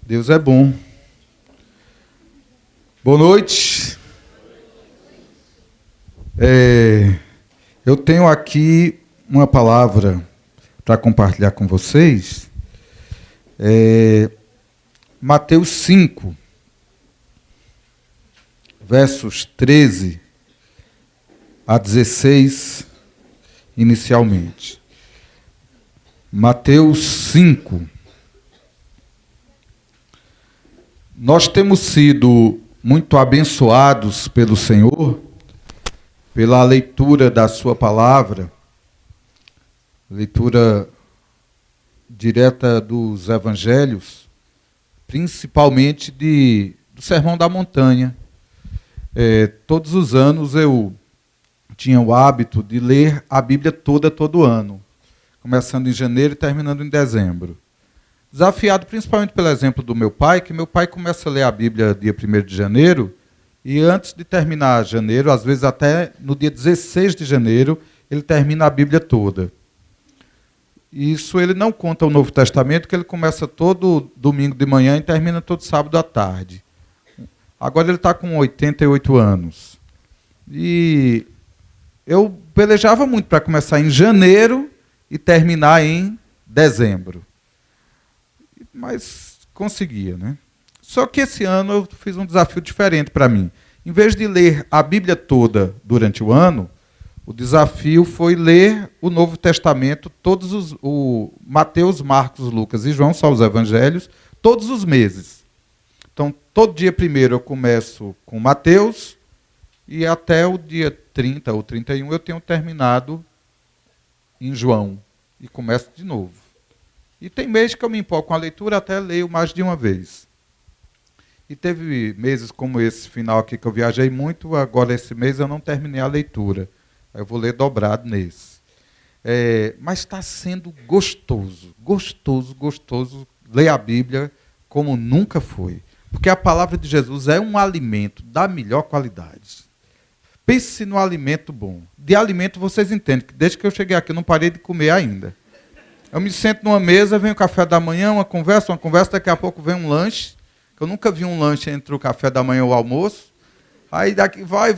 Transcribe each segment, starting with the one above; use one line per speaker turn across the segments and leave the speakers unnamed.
Deus é bom. Boa noite. Eu tenho aqui uma palavra para compartilhar com vocês. Mateus 5, versos 13 a 16, inicialmente. Mateus 5. Nós temos sido muito abençoados pelo Senhor, pela leitura da sua palavra, leitura direta dos evangelhos, principalmente do Sermão da Montanha. Todos os anos eu tinha o hábito de ler a Bíblia toda, todo ano, começando em janeiro e terminando em dezembro. Desafiado principalmente pelo exemplo do meu pai, que meu pai começa a ler a Bíblia dia 1º de janeiro, e antes de terminar janeiro, às vezes até no dia 16 de janeiro, ele termina a Bíblia toda. Isso ele não conta o Novo Testamento, que ele começa todo domingo de manhã e termina todo sábado à tarde. Agora ele está com 88 anos. E eu pelejava muito para começar em janeiro e terminar em dezembro. Mas conseguia, né? Só que esse ano eu fiz um desafio diferente para mim. Em vez de ler a Bíblia toda durante o ano, o desafio foi ler o Novo Testamento, o Mateus, Marcos, Lucas e João, só os evangelhos, todos os meses. Então, todo dia primeiro eu começo com Mateus e até o dia 30 ou 31 eu tenho terminado em João e começo de novo. E tem meses que eu me empolgo com a leitura, até leio mais de uma vez. E teve meses como esse final aqui que eu viajei muito, agora esse mês eu não terminei a leitura. Eu vou ler dobrado nesse. Mas está sendo gostoso ler a Bíblia como nunca foi. Porque a palavra de Jesus é um alimento da melhor qualidade. Pense no alimento bom. De alimento vocês entendem, que desde que eu cheguei aqui eu não parei de comer ainda. Eu me sento numa mesa, vem o café da manhã, uma conversa, daqui a pouco vem um lanche. Eu nunca vi um lanche entre o café da manhã e o almoço. Aí daqui vai,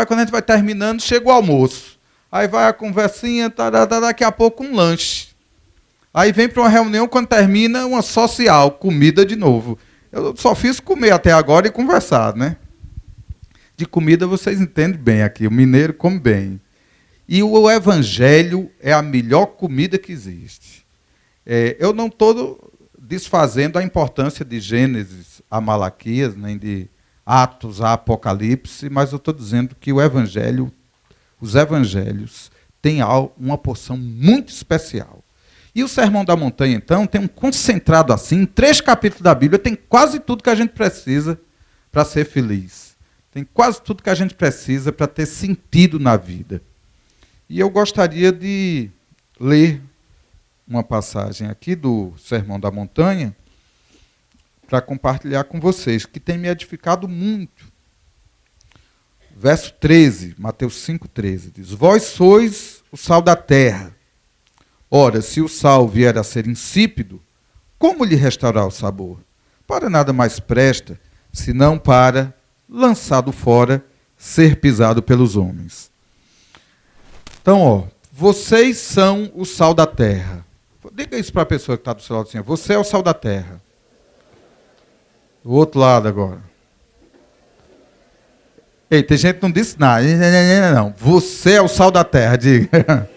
quando a gente vai terminando, chega o almoço. Aí vai a conversinha, daqui a pouco um lanche. Aí vem para uma reunião, quando termina, uma social, comida de novo. Eu só fiz comer até agora e conversar, né? De comida vocês entendem bem aqui, o mineiro come bem. E o evangelho é a melhor comida que existe. Eu não estou desfazendo a importância de Gênesis a Malaquias, nem de Atos a Apocalipse, mas eu estou dizendo que os evangelhos têm uma porção muito especial. E o Sermão da Montanha, então, tem um concentrado assim, em 3 capítulos da Bíblia, tem quase tudo que a gente precisa para ser feliz. Tem quase tudo que a gente precisa para ter sentido na vida. E eu gostaria de ler uma passagem aqui do Sermão da Montanha para compartilhar com vocês, que tem me edificado muito. Verso 13, Mateus 5,13, diz: Vós sois o sal da terra. Ora, se o sal vier a ser insípido, como lhe restaurar o sabor? Para nada mais presta, senão para, lançado fora, ser pisado pelos homens. Então, vocês são o sal da terra. Diga isso para a pessoa que está do seu lado assim: você é o sal da terra. Do outro lado agora. Ei, tem gente que não disse nada. Não. Você é o sal da terra, diga.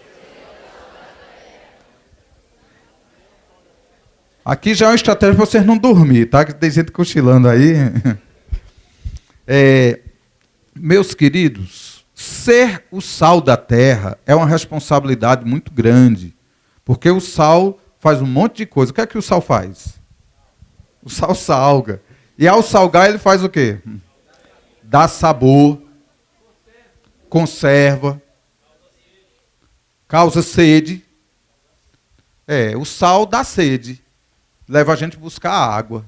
Aqui já é uma estratégia para vocês não dormir, tá? Que tem gente cochilando aí. Meus queridos, ser o sal da terra é uma responsabilidade muito grande. Porque o sal faz um monte de coisa. O que é que o sal faz? O sal salga. E ao salgar ele faz o quê? Dá sabor, conserva, causa sede. O sal dá sede. Leva a gente a buscar água.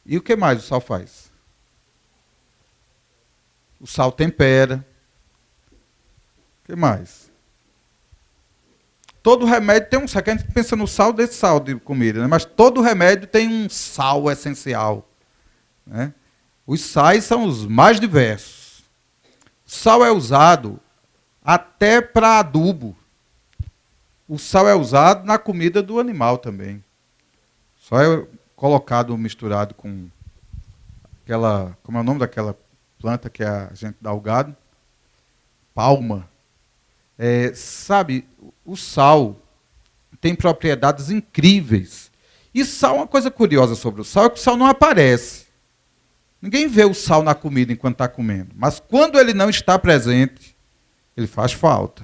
E o que mais o sal faz? O sal tempera. O que mais? todo remédio tem um sal. A gente pensa no sal desse sal de comida, né? Mas todo remédio tem um sal essencial, né? Os sais são os mais diversos. Sal é usado até para adubo. O sal é usado na comida do animal também. Só é colocado, misturado com aquela... Como é o nome daquela planta que a gente dá ao gado? Palma. Sabe, o sal tem propriedades incríveis. E sal, uma coisa curiosa sobre o sal, é que o sal não aparece. Ninguém vê o sal na comida enquanto está comendo. Mas quando ele não está presente, ele faz falta.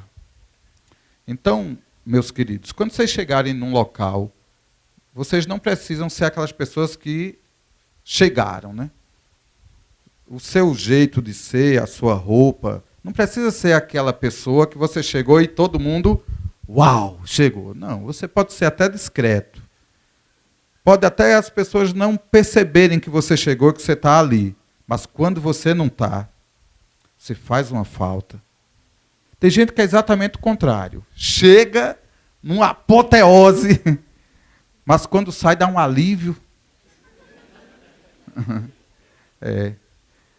Então, meus queridos, quando vocês chegarem num local, vocês não precisam ser aquelas pessoas que chegaram, né? O seu jeito de ser, a sua roupa, não precisa ser aquela pessoa que você chegou e todo mundo, uau, chegou. Não, você pode ser até discreto. Pode até as pessoas não perceberem que você chegou, que você está ali. Mas quando você não está, você faz uma falta. Tem gente que é exatamente o contrário. Chega numa apoteose, mas quando sai dá um alívio.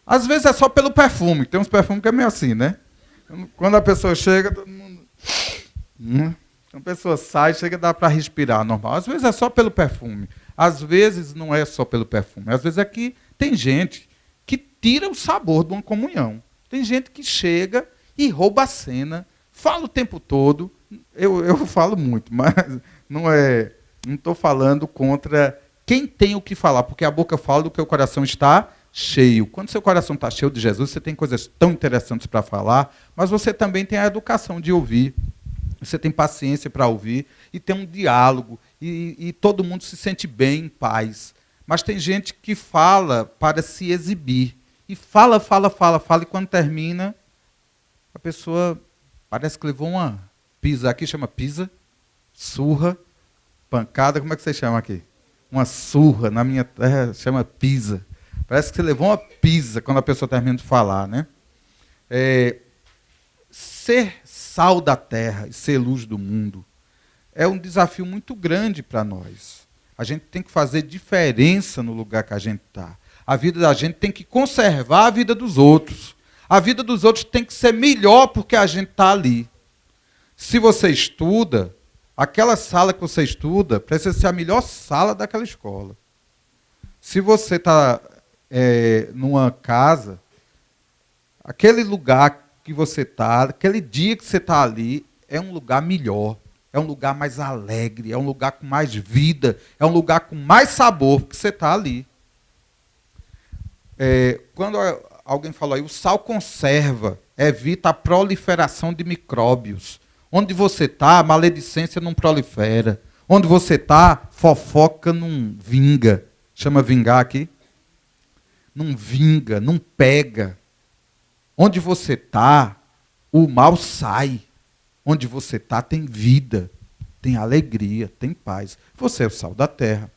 Às vezes é só pelo perfume. Tem uns perfumes que é meio assim, né? Quando a pessoa chega, todo mundo... A pessoa sai, chega, dá para respirar normal. Às vezes é só pelo perfume. Às vezes não é só pelo perfume. Às vezes é que tem gente que tira o sabor de uma comunhão. Tem gente que chega e rouba a cena, fala o tempo todo. Eu falo muito, mas não estou falando contra quem tem o que falar, porque a boca fala do que o coração está cheio. Quando seu coração está cheio de Jesus, você tem coisas tão interessantes para falar, mas você também tem a educação de ouvir. Você tem paciência para ouvir e tem um diálogo e todo mundo se sente bem, em paz. Mas tem gente que fala para se exibir. E fala, e quando termina, a pessoa parece que levou uma pisa. Aqui chama pisa, surra, pancada, como é que você chama aqui? Uma surra, na minha terra chama pisa. Parece que você levou uma pisa quando a pessoa termina de falar, né? Ser sal da terra e ser luz do mundo é um desafio muito grande para nós. A gente tem que fazer diferença no lugar que a gente está. A vida da gente tem que conservar a vida dos outros. A vida dos outros tem que ser melhor porque a gente está ali. Se você estuda, aquela sala que você estuda precisa ser a melhor sala daquela escola. Se você está numa casa, aquele lugar que você está, aquele dia que você está ali, é um lugar melhor, é um lugar mais alegre, é um lugar com mais vida, é um lugar com mais sabor, porque você está ali. Quando alguém falou aí, o sal conserva, evita a proliferação de micróbios. Onde você está, a maledicência não prolifera. Onde você está, fofoca não vinga. Chama vingar aqui? Não vinga, não pega. Onde você está, o mal sai. Onde você está, tem vida, tem alegria, tem paz. Você é o sal da terra.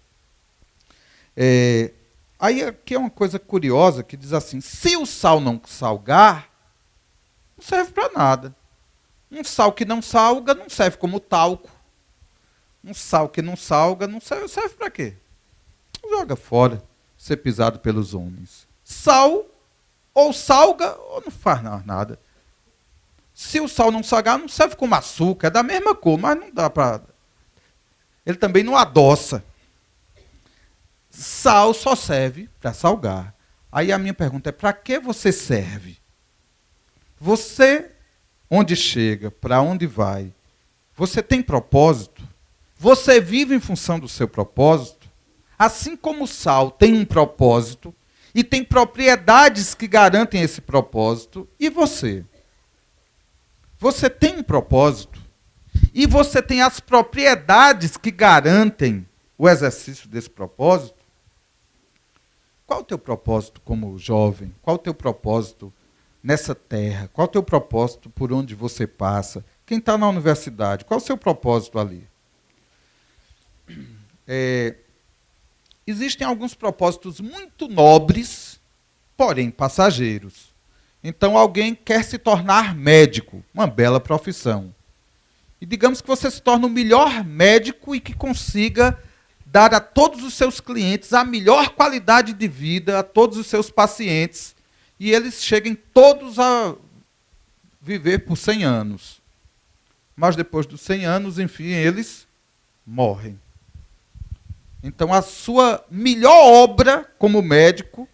Aí aqui é uma coisa curiosa que diz assim, se o sal não salgar, não serve para nada. Um sal que não salga não serve como talco. Um sal que não salga não serve para quê? Joga fora, ser pisado pelos homens. Sal ou salga ou não faz nada. Se o sal não salgar, não serve como açúcar, é da mesma cor, mas não dá para... Ele também não adoça. Sal só serve para salgar. Aí a minha pergunta é, para que você serve? Você, onde chega, para onde vai, você tem propósito? Você vive em função do seu propósito? Assim como o sal tem um propósito e tem propriedades que garantem esse propósito, e você? Você tem um propósito e você tem as propriedades que garantem o exercício desse propósito? Qual o teu propósito como jovem? Qual o teu propósito nessa terra? Qual o teu propósito por onde você passa? Quem está na universidade, qual o seu propósito ali? Existem alguns propósitos muito nobres, porém passageiros. Então, alguém quer se tornar médico, uma bela profissão. E digamos que você se torna o melhor médico e que consiga dar a todos os seus clientes a melhor qualidade de vida, a todos os seus pacientes, e eles cheguem todos a viver por 100 anos. Mas depois dos 100 anos, enfim, eles morrem. Então a sua melhor obra como médico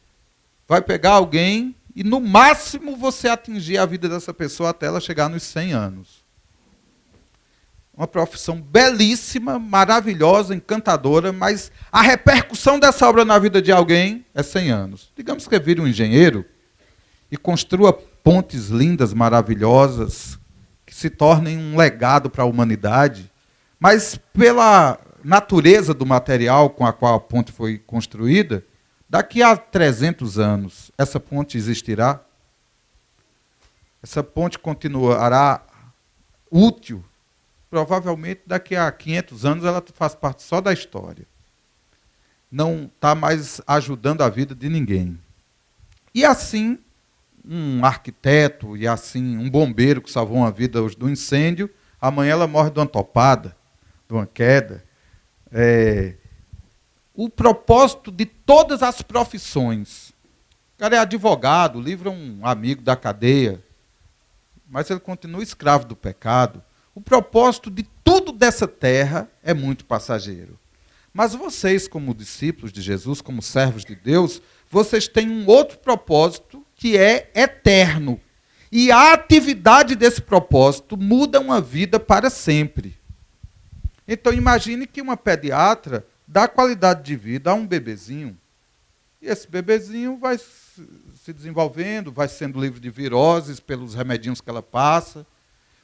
vai pegar alguém e no máximo você atingir a vida dessa pessoa até ela chegar nos 100 anos. Uma profissão belíssima, maravilhosa, encantadora, mas a repercussão dessa obra na vida de alguém é 100 anos. Digamos que vire um engenheiro e construa pontes lindas, maravilhosas, que se tornem um legado para a humanidade, mas pela natureza do material com a qual a ponte foi construída, daqui a 300 anos, essa ponte existirá? Essa ponte continuará útil? Provavelmente daqui a 500 anos ela faz parte só da história. Não está mais ajudando a vida de ninguém. E assim, um arquiteto e assim um bombeiro que salvou uma vida do incêndio, amanhã ela morre de uma topada, de uma queda. O propósito de todas as profissões. O cara é advogado, livra um amigo da cadeia, mas ele continua escravo do pecado. O propósito de tudo dessa terra é muito passageiro. Mas vocês, como discípulos de Jesus, como servos de Deus, vocês têm um outro propósito que é eterno. E a atividade desse propósito muda uma vida para sempre. Então imagine que uma pediatra dá qualidade de vida a um bebezinho. E esse bebezinho vai se desenvolvendo, vai sendo livre de viroses pelos remedinhos que ela passa.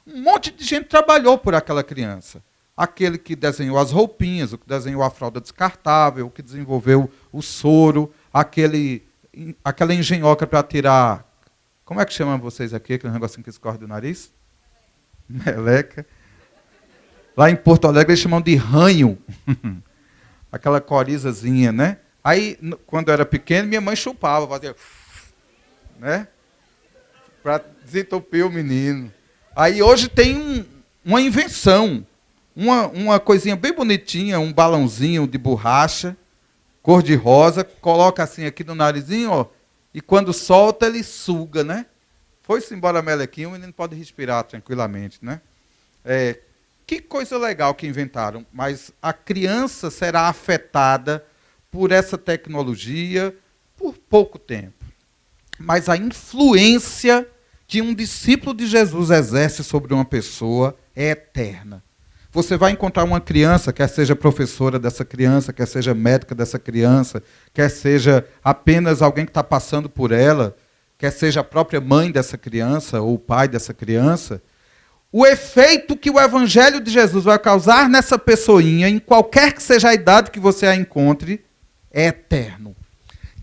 Um monte de gente trabalhou por aquela criança. Aquele que desenhou as roupinhas, o que desenhou a fralda descartável, o que desenvolveu o soro, aquela engenhoca para tirar... Como é que chamam vocês aqui, aquele negocinho que escorre do nariz? Meleca. Lá em Porto Alegre eles chamam de ranho. Aquela corizazinha, né? Aí, quando eu era pequeno, minha mãe chupava, fazia... né? Para desentupir o menino. Aí hoje tem uma invenção, uma coisinha bem bonitinha, um balãozinho de borracha, cor de rosa, coloca assim aqui no narizinho, ó, e quando solta ele suga, né? Foi-se embora a melequinha, o menino pode respirar tranquilamente, né? Que coisa legal que inventaram, mas a criança será afetada por essa tecnologia por pouco tempo. Mas a influência que um discípulo de Jesus exerce sobre uma pessoa é eterna. Você vai encontrar uma criança, quer seja professora dessa criança, quer seja médica dessa criança, quer seja apenas alguém que está passando por ela, quer seja a própria mãe dessa criança ou o pai dessa criança. O efeito que o Evangelho de Jesus vai causar nessa pessoinha, em qualquer que seja a idade que você a encontre, é eterno.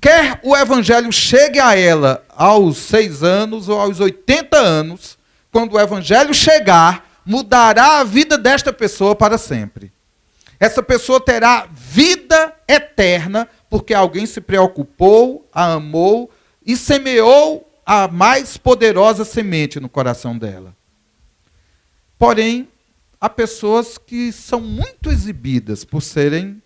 Quer o Evangelho chegue a ela aos 6 anos ou aos 80 anos, quando o Evangelho chegar, mudará a vida desta pessoa para sempre. Essa pessoa terá vida eterna, porque alguém se preocupou, a amou e semeou a mais poderosa semente no coração dela. Porém, há pessoas que são muito exibidas por serem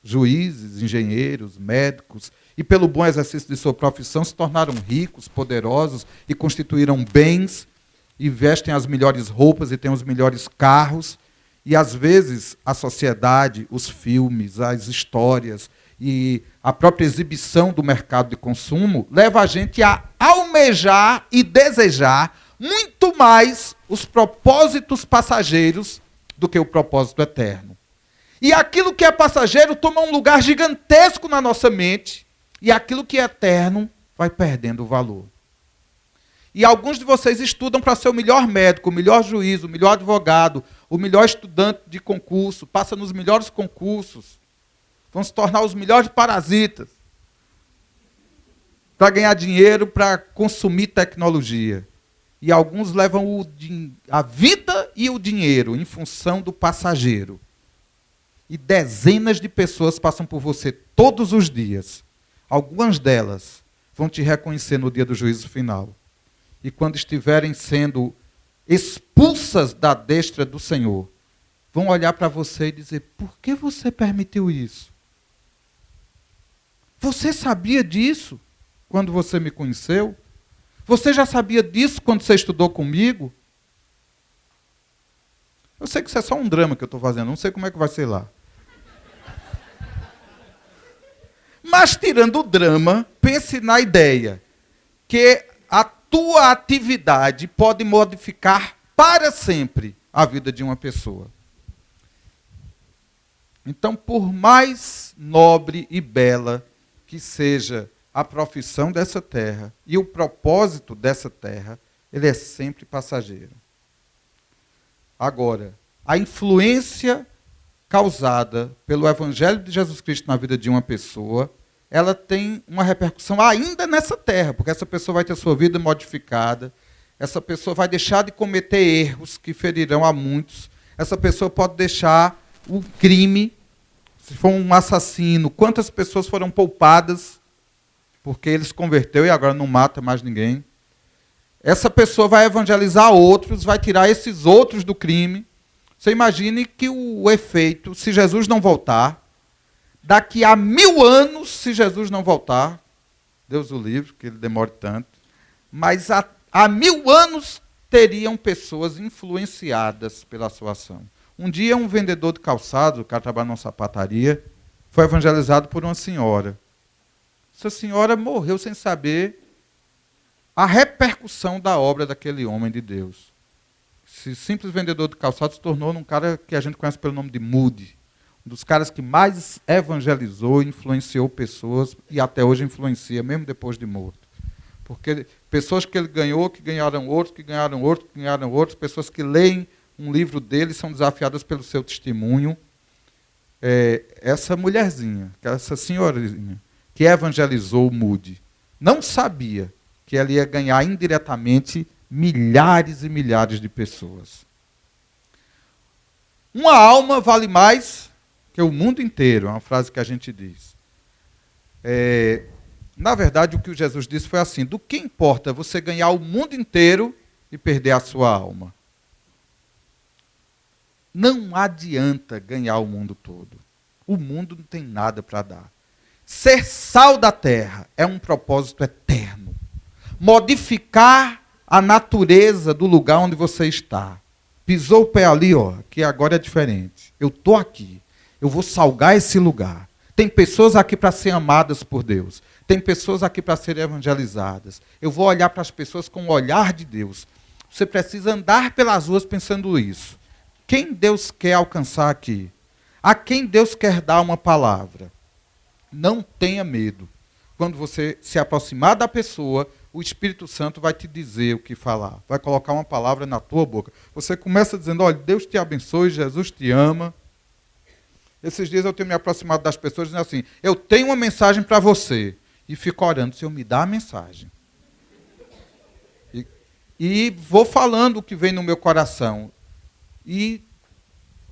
juízes, engenheiros, médicos, e pelo bom exercício de sua profissão se tornaram ricos, poderosos e constituíram bens e vestem as melhores roupas e têm os melhores carros. E às vezes a sociedade, os filmes, as histórias e a própria exibição do mercado de consumo leva a gente a almejar e desejar muito mais os propósitos passageiros do que o propósito eterno. E aquilo que é passageiro toma um lugar gigantesco na nossa mente, e aquilo que é eterno vai perdendo o valor. E alguns de vocês estudam para ser o melhor médico, o melhor juiz, o melhor advogado, o melhor estudante de concurso, passa nos melhores concursos, vão se tornar os melhores parasitas, para ganhar dinheiro, para consumir tecnologia. E alguns levam a vida e o dinheiro em função do passageiro. E dezenas de pessoas passam por você todos os dias. Algumas delas vão te reconhecer no dia do juízo final. E quando estiverem sendo expulsas da destra do Senhor, vão olhar para você e dizer, por que você permitiu isso? Você sabia disso quando você me conheceu? Você já sabia disso quando você estudou comigo? Eu sei que isso é só um drama que eu estou fazendo, não sei como é que vai ser lá. Mas tirando o drama, pense na ideia que a tua atividade pode modificar para sempre a vida de uma pessoa. Então, por mais nobre e bela que seja a profissão dessa terra e o propósito dessa terra, ele é sempre passageiro. Agora, a influência causada pelo Evangelho de Jesus Cristo na vida de uma pessoa, ela tem uma repercussão ainda nessa terra, porque essa pessoa vai ter sua vida modificada, essa pessoa vai deixar de cometer erros que ferirão a muitos, essa pessoa pode deixar o crime, se for um assassino, quantas pessoas foram poupadas porque ele se converteu e agora não mata mais ninguém. Essa pessoa vai evangelizar outros, vai tirar esses outros do crime. Você imagine que o efeito, se Jesus não voltar, daqui a 1000 anos, se Jesus não voltar, Deus o livre, que ele demore tanto, mas há 1000 anos teriam pessoas influenciadas pela sua ação. Um dia um vendedor de calçados, o cara trabalha numa sapataria, foi evangelizado por uma senhora. Essa senhora morreu sem saber a repercussão da obra daquele homem de Deus. Esse simples vendedor de calçados se tornou um cara que a gente conhece pelo nome de Moody. Um dos caras que mais evangelizou, influenciou pessoas e até hoje influencia, mesmo depois de morto. Porque pessoas que ele ganhou, que ganharam outros, que ganharam outros, que ganharam outros, pessoas que leem um livro dele são desafiadas pelo seu testemunho. Essa mulherzinha, essa senhorinha, que evangelizou o Moody, não sabia que ela ia ganhar indiretamente milhares e milhares de pessoas. Uma alma vale mais que o mundo inteiro, é uma frase que a gente diz. Na verdade, o que Jesus disse foi assim, do que importa você ganhar o mundo inteiro e perder a sua alma? Não adianta ganhar o mundo todo. O mundo não tem nada para dar. Ser sal da terra é um propósito eterno. Modificar a natureza do lugar onde você está. Pisou o pé ali, que agora é diferente. Eu estou aqui. Eu vou salgar esse lugar. Tem pessoas aqui para ser amadas por Deus. Tem pessoas aqui para serem evangelizadas. Eu vou olhar para as pessoas com o olhar de Deus. Você precisa andar pelas ruas pensando isso. Quem Deus quer alcançar aqui? A quem Deus quer dar uma palavra? Não tenha medo. Quando você se aproximar da pessoa, o Espírito Santo vai te dizer o que falar. Vai colocar uma palavra na tua boca. Você começa dizendo, olha, Deus te abençoe, Jesus te ama. Esses dias eu tenho me aproximado das pessoas dizendo assim, eu tenho uma mensagem para você. E fico orando, Senhor, me dá a mensagem. E vou falando o que vem no meu coração. E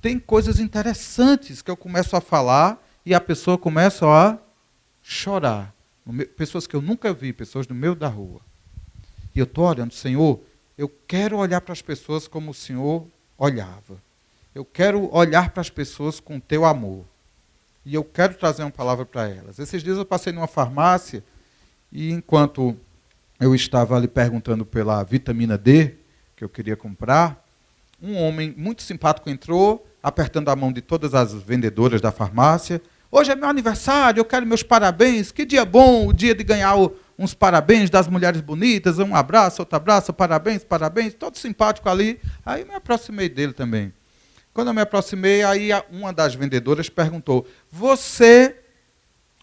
tem coisas interessantes que eu começo a falar e a pessoa começa a chorar. Pessoas que eu nunca vi, pessoas no meio da rua. E eu estou orando, Senhor, eu quero olhar para as pessoas como o Senhor olhava. Eu quero olhar para as pessoas com o teu amor. E eu quero trazer uma palavra para elas. Esses dias eu passei numa farmácia e enquanto eu estava ali perguntando pela vitamina D, que eu queria comprar, um homem muito simpático entrou, apertando a mão de todas as vendedoras da farmácia. Hoje é meu aniversário, eu quero meus parabéns. Que dia bom, o dia de ganhar uns parabéns das mulheres bonitas. Um abraço, outro abraço, parabéns, parabéns. Todo simpático ali. Aí me aproximei dele também. Quando eu me aproximei, aí uma das vendedoras perguntou, você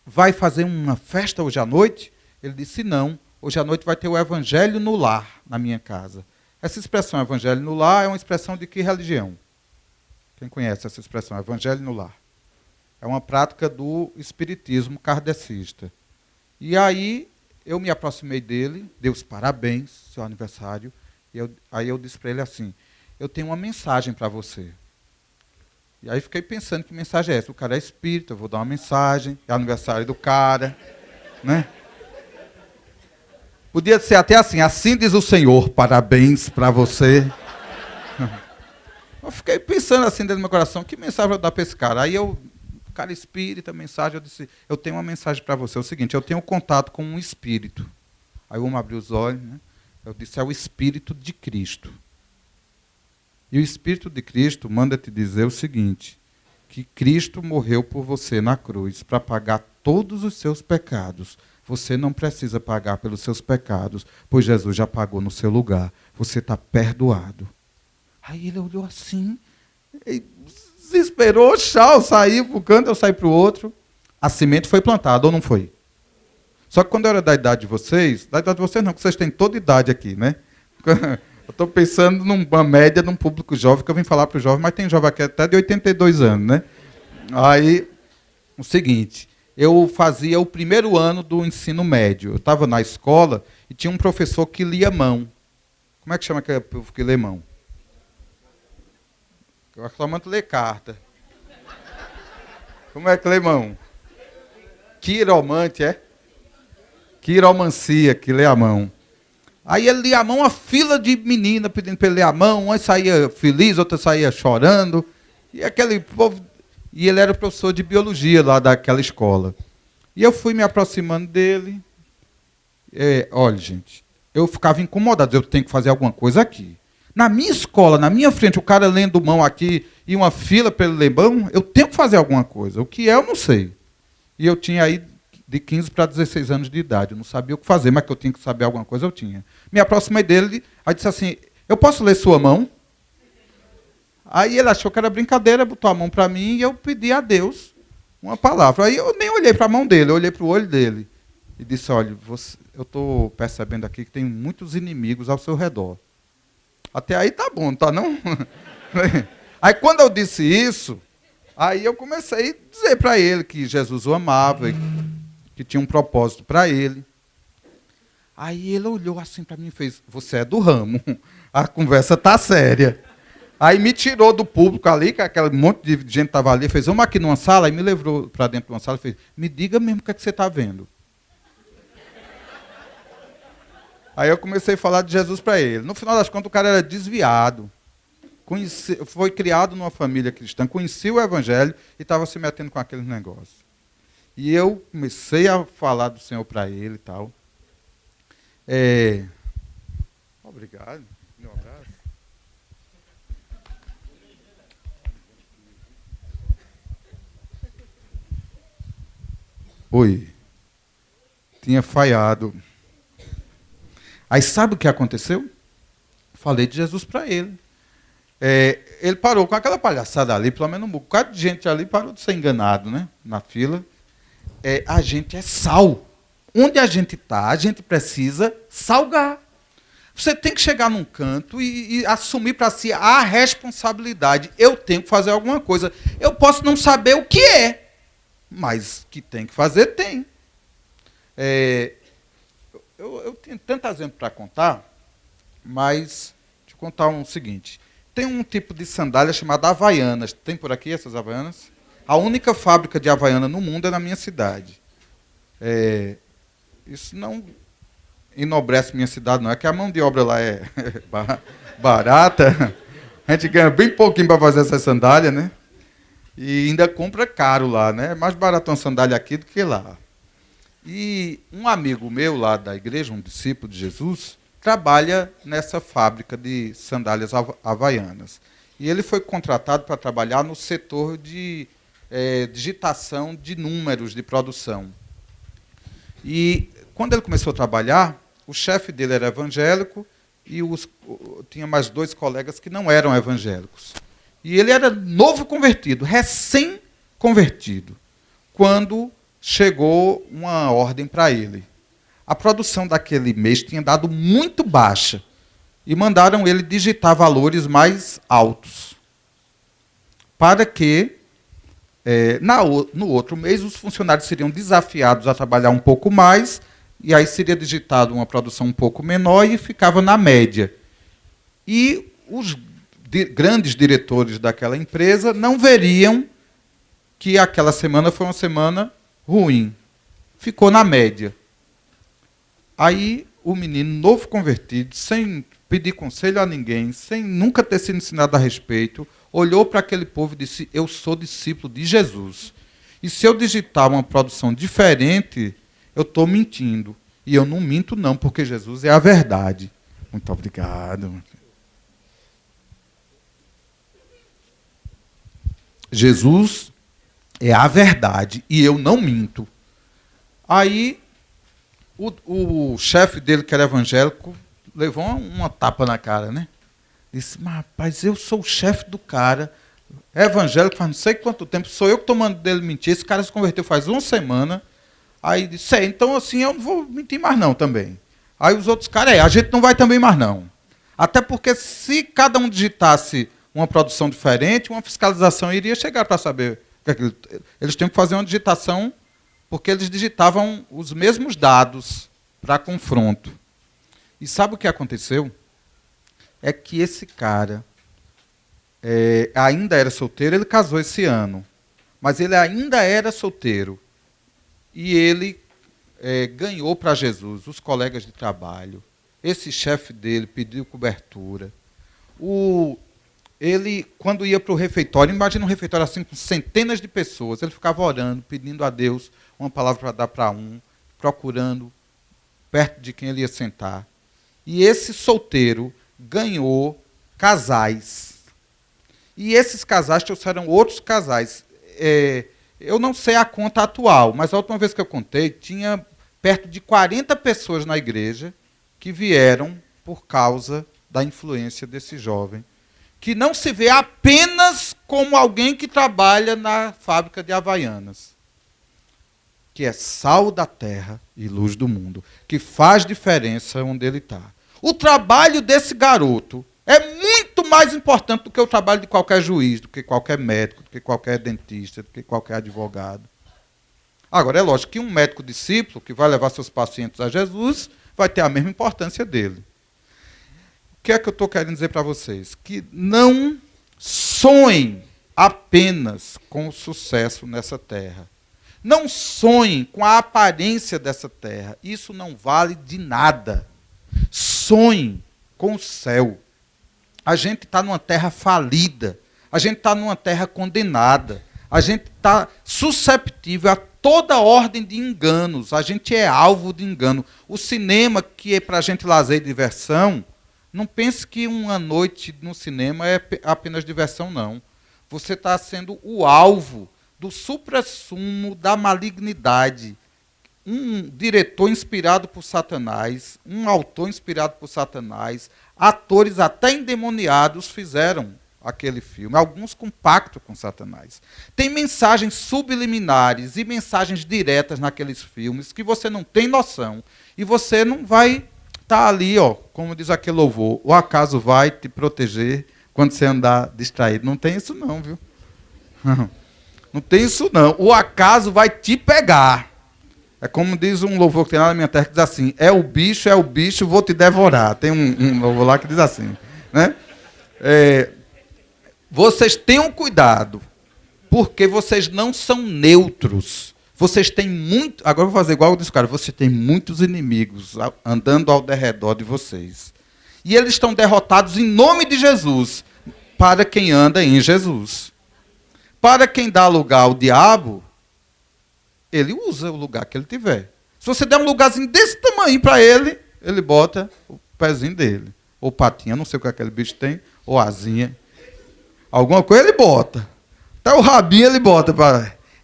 vai fazer uma festa hoje à noite? Ele disse, não. Hoje à noite vai ter o Evangelho no lar, na minha casa. Essa expressão, Evangelho no lar, é uma expressão de que religião? Quem conhece essa expressão, Evangelho no lar? É uma prática do espiritismo kardecista. E aí eu me aproximei dele, dei os parabéns, seu aniversário, e aí eu disse para ele assim, eu tenho uma mensagem para você. E aí fiquei pensando, que mensagem é essa? O cara é espírita, eu vou dar uma mensagem, é aniversário do cara, né? Podia ser até assim, assim diz o Senhor, parabéns para você, Eu fiquei pensando assim dentro do meu coração, que mensagem eu vou dar para esse cara? Aí eu, cara espírita, mensagem, eu disse, eu tenho uma mensagem para você, é o seguinte, eu tenho contato com um espírito. Aí o homem abriu os olhos, né? Eu disse, é o Espírito de Cristo. E o Espírito de Cristo manda te dizer o seguinte, que Cristo morreu por você na cruz para pagar todos os seus pecados. Você não precisa pagar pelos seus pecados, pois Jesus já pagou no seu lugar. Você está perdoado. Aí ele olhou assim, desesperou, tchau, saiu para o canto, eu saí para o outro. A semente foi plantada, ou não foi? Só que quando eu era da idade de vocês não, porque vocês têm toda idade aqui, né? Eu estou pensando numa média de um público jovem, que eu vim falar para o jovem, mas tem jovem aqui até de 82 anos, né? Aí, o seguinte, eu fazia o primeiro ano do ensino médio. Eu estava na escola e tinha um professor que lia mão. Como é que chama aquele povo que lê mão? Eu somente lê carta. Como é que lê mão? Quiromante, é? Quiromancia, que lê a mão. Aí ele lia a mão, uma fila de menina pedindo para ele ler a mão, uma saía feliz, outra saía chorando. E aquele povo. E ele era professor de biologia lá daquela escola. E eu fui me aproximando dele. Olha, gente, eu ficava incomodado, eu tenho que fazer alguma coisa aqui. Na minha escola, na minha frente, o cara lendo mão aqui e uma fila para ele ler mão, eu tenho que fazer alguma coisa. O que é, eu não sei. E eu tinha aí de 15 para 16 anos de idade. Eu não sabia o que fazer, mas que eu tinha que saber alguma coisa, eu tinha. Me aproximei dele, aí disse assim, eu posso ler sua mão? Aí ele achou que era brincadeira, botou a mão para mim e eu pedi a Deus uma palavra. Aí eu nem olhei para a mão dele, eu olhei para o olho dele. E disse, olha, eu estou percebendo aqui que tem muitos inimigos ao seu redor. Até aí tá bom, tá não? Aí quando eu disse isso, aí eu comecei a dizer para ele que Jesus o amava, que tinha um propósito para ele. Aí ele olhou assim para mim e fez, você é do ramo, a conversa tá séria. Aí me tirou do público ali, que aquele monte de gente estava ali, fez, vamos aqui numa sala, aí me levou para dentro de uma sala e fez, me diga mesmo o que é que você está vendo. Aí eu comecei a falar de Jesus para ele. No final das contas, o cara era desviado. Foi criado numa família cristã, conhecia o Evangelho e estava se metendo com aqueles negócios. E eu comecei a falar do Senhor para ele e tal. Obrigado. Um abraço. Oi. Tinha falhado. Aí sabe o que aconteceu? Falei de Jesus para ele. Ele parou com aquela palhaçada ali, pelo menos um bocado de gente ali parou de ser enganado, né? Na fila. A gente é sal. Onde a gente está, a gente precisa salgar. Você tem que chegar num canto e assumir para si a responsabilidade. Eu tenho que fazer alguma coisa. Eu posso não saber o que é, mas que tem que fazer, tem. Eu tenho tantos exemplos para contar, mas deixa eu contar um seguinte. Tem um tipo de sandália chamada Havaianas. Tem por aqui essas Havaianas? A única fábrica de Havaiana no mundo é na minha cidade. Isso não enobrece minha cidade, não. É que a mão de obra lá é barata. A gente ganha bem pouquinho para fazer essa sandália, né? E ainda compra caro lá, né? É mais barato uma sandália aqui do que lá. E um amigo meu lá da igreja, um discípulo de Jesus, trabalha nessa fábrica de sandálias havaianas. E ele foi contratado para trabalhar no setor de digitação de números de produção. E quando ele começou a trabalhar, o chefe dele era evangélico e tinha mais 2 colegas que não eram evangélicos. E ele era novo convertido, recém-convertido, quando chegou uma ordem para ele. A produção daquele mês tinha dado muito baixa e mandaram ele digitar valores mais altos, para que, no outro mês, os funcionários seriam desafiados a trabalhar um pouco mais, e aí seria digitado uma produção um pouco menor e ficava na média. E os grandes diretores daquela empresa não veriam que aquela semana foi uma semana ruim. Ficou na média. Aí o menino novo convertido, sem pedir conselho a ninguém, sem nunca ter sido ensinado a respeito, olhou para aquele povo e disse: eu sou discípulo de Jesus. E se eu digitar uma produção diferente, eu estou mentindo. E eu não minto não, porque Jesus é a verdade. Muito obrigado. Jesus é a verdade e eu não minto. Aí o chefe dele, que era evangélico, levou uma tapa na cara, né? Disse: mas rapaz, eu sou o chefe do cara, é evangélico faz não sei quanto tempo, sou eu que estou mandando dele mentir, esse cara se converteu faz uma semana. Aí disse: então assim eu não vou mentir mais não também. Aí os outros caras: a gente não vai também mais não. Até porque se cada um digitasse uma produção diferente, uma fiscalização iria chegar para saber. Eles tinham que fazer uma digitação, porque eles digitavam os mesmos dados para confronto. E sabe o que aconteceu? É que esse cara ainda era solteiro, ele casou esse ano, mas ele ainda era solteiro. E ele ganhou para Jesus os colegas de trabalho. Esse chefe dele pediu cobertura. Ele, quando ia para o refeitório, imagina um refeitório assim com centenas de pessoas, ele ficava orando, pedindo a Deus uma palavra para dar para um, procurando perto de quem ele ia sentar. E esse solteiro ganhou casais. E esses casais trouxeram outros casais. Eu não sei a conta atual, mas a última vez que eu contei, tinha perto de 40 pessoas na igreja que vieram por causa da influência desse jovem, que não se vê apenas como alguém que trabalha na fábrica de Havaianas, que é sal da terra e luz do mundo, que faz diferença onde ele está. O trabalho desse garoto é muito mais importante do que o trabalho de qualquer juiz, do que qualquer médico, do que qualquer dentista, do que qualquer advogado. Agora, é lógico que um médico discípulo, que vai levar seus pacientes a Jesus, vai ter a mesma importância dele. O que é que eu estou querendo dizer para vocês? Que não sonhem apenas com o sucesso nessa terra. Não sonhem com a aparência dessa terra. Isso não vale de nada. Sonhem com o céu. A gente está numa terra falida. A gente está numa terra condenada. A gente está susceptível a toda ordem de enganos. A gente é alvo de engano. O cinema, que é para a gente lazer e diversão, não pense que uma noite no cinema é apenas diversão, não. Você está sendo o alvo do suprassumo da malignidade. Um diretor inspirado por Satanás, um autor inspirado por Satanás, atores até endemoniados fizeram aquele filme, alguns com pacto com Satanás. Tem mensagens subliminares e mensagens diretas naqueles filmes que você não tem noção. E você não vai estar ali, como diz aquele louvor, o acaso vai te proteger quando você andar distraído. Não tem isso não, viu? Não tem isso não. O acaso vai te pegar. É como diz um louvor que tem lá na minha terra, que diz assim: é o bicho, vou te devorar. Tem um louvor lá que diz assim, né? Vocês tenham cuidado, porque vocês não são neutros. Vocês têm muito... Agora eu vou fazer igual eu disse, cara. Você tem muitos inimigos andando ao derredor de vocês. E eles estão derrotados em nome de Jesus, para quem anda em Jesus. Para quem dá lugar ao diabo, ele usa o lugar que ele tiver. Se você der um lugarzinho desse tamanho para ele, ele bota o pezinho dele. Ou patinha, não sei o que aquele bicho tem, ou asinha. Alguma coisa ele bota. Até o rabinho ele bota.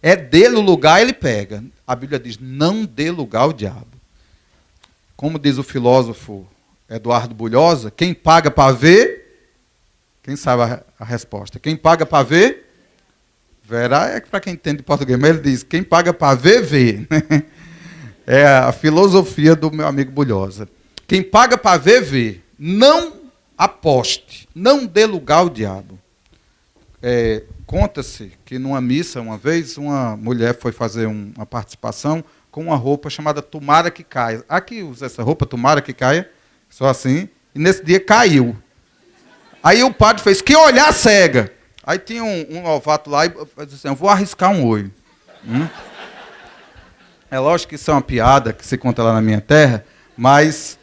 É dele o lugar, ele pega. A Bíblia diz: não dê lugar ao diabo. Como diz o filósofo Eduardo Bulhosa, quem paga para ver, quem sabe a resposta? Quem paga para ver, verá. É para quem entende português, mas ele diz: quem paga para ver, vê. É a filosofia do meu amigo Bulhosa. Quem paga para ver, vê. Não aposte, não dê lugar ao diabo. Conta-se que numa missa, uma vez, uma mulher foi fazer uma participação com uma roupa chamada Tomara que Caia. Aqui usa essa roupa, Tomara que Caia, só assim, e nesse dia caiu. Aí o padre fez: que olhar cega. Aí tinha um novato lá e disse assim: eu vou arriscar um olho. É lógico que isso é uma piada que se conta lá na minha terra, mas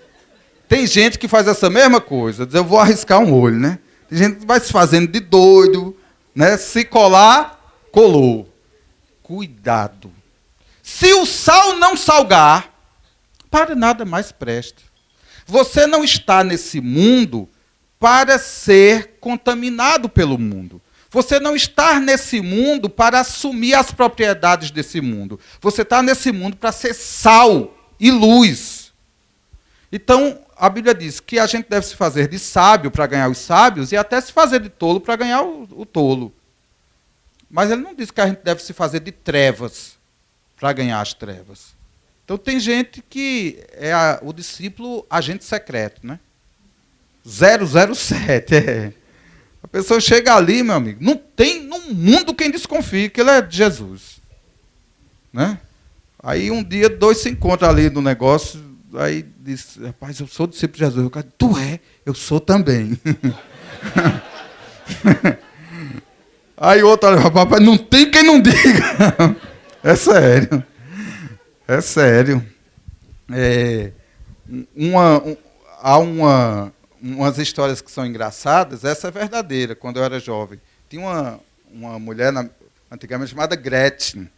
tem gente que faz essa mesma coisa, diz: eu vou arriscar um olho, né? Tem gente que vai se fazendo de doido, Né? Se colar, colou. Cuidado. Se o sal não salgar, para nada mais presta. Você não está nesse mundo para ser contaminado pelo mundo. Você não está nesse mundo para assumir as propriedades desse mundo. Você está nesse mundo para ser sal e luz. Então, a Bíblia diz que a gente deve se fazer de sábio para ganhar os sábios e até se fazer de tolo para ganhar o tolo. Mas ele não diz que a gente deve se fazer de trevas para ganhar as trevas. Então, tem gente que é o discípulo agente secreto, né? 007, é. A pessoa chega ali, meu amigo, não tem no mundo quem desconfie que ele é de Jesus. Né? Aí um dia, dois se encontram ali no negócio, aí diz, rapaz, eu sou discípulo de Jesus. Eu digo, tu é? Eu sou também. Aí o outro olha, rapaz, não tem quem não diga. É sério. É sério. Há umas histórias que são engraçadas, essa é verdadeira, quando eu era jovem. Tinha uma mulher antigamente chamada Gretchen.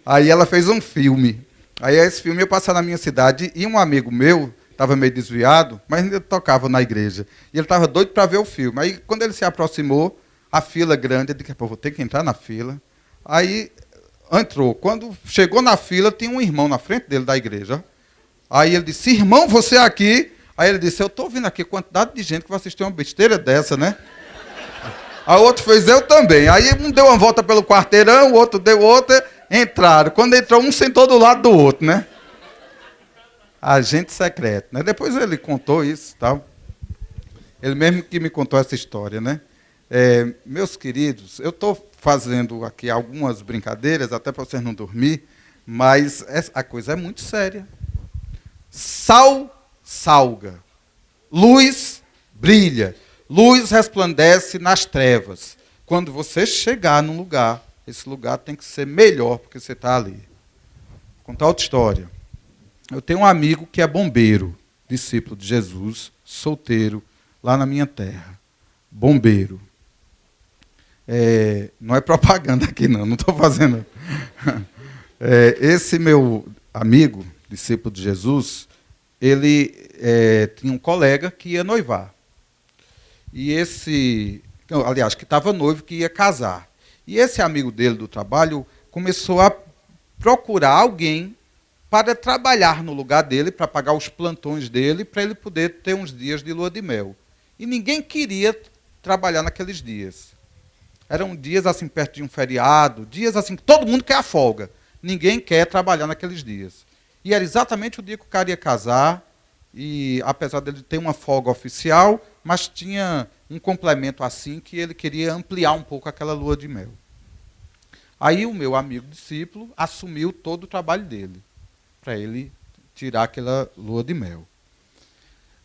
Aí ela fez um filme. Aí esse filme ia passar na minha cidade e um amigo meu, estava meio desviado, mas ainda tocava na igreja. E ele estava doido para ver o filme. Aí quando ele se aproximou, a fila grande, ele disse, vou ter que entrar na fila. Aí entrou. Quando chegou na fila, tinha um irmão na frente dele da igreja. Aí ele disse, irmão, você aqui? Aí ele disse, eu estou vendo aqui a quantidade de gente que vai assistir uma besteira dessa, né? Aí o outro fez, eu também. Aí um deu uma volta pelo quarteirão, o outro deu outra, entraram. Quando entrou, um sentou do lado do outro, né? Agente secreto, né? Depois ele contou isso e tal. Ele mesmo que me contou essa história, né? Meus queridos, eu estou fazendo aqui algumas brincadeiras, até para vocês não dormir, mas a coisa é muito séria. Sal salga, luz brilha, luz resplandece nas trevas. Quando você chegar num lugar, esse lugar tem que ser melhor porque você está ali. Vou contar outra história. Eu tenho um amigo que é bombeiro, discípulo de Jesus, solteiro, lá na minha terra. Bombeiro. Não é propaganda aqui, não estou fazendo. Esse meu amigo, discípulo de Jesus, ele tinha um colega que ia noivar. E aliás, que estava noivo, que ia casar. E esse amigo dele do trabalho começou a procurar alguém para trabalhar no lugar dele, para pagar os plantões dele, para ele poder ter uns dias de lua de mel. E ninguém queria trabalhar naqueles dias. Eram dias assim, perto de um feriado, dias assim, que todo mundo quer a folga. Ninguém quer trabalhar naqueles dias. E era exatamente o dia que o cara ia casar, e apesar dele ter uma folga oficial, mas tinha um complemento assim que ele queria ampliar um pouco aquela lua de mel. Aí o meu amigo discípulo assumiu todo o trabalho dele, para ele tirar aquela lua de mel.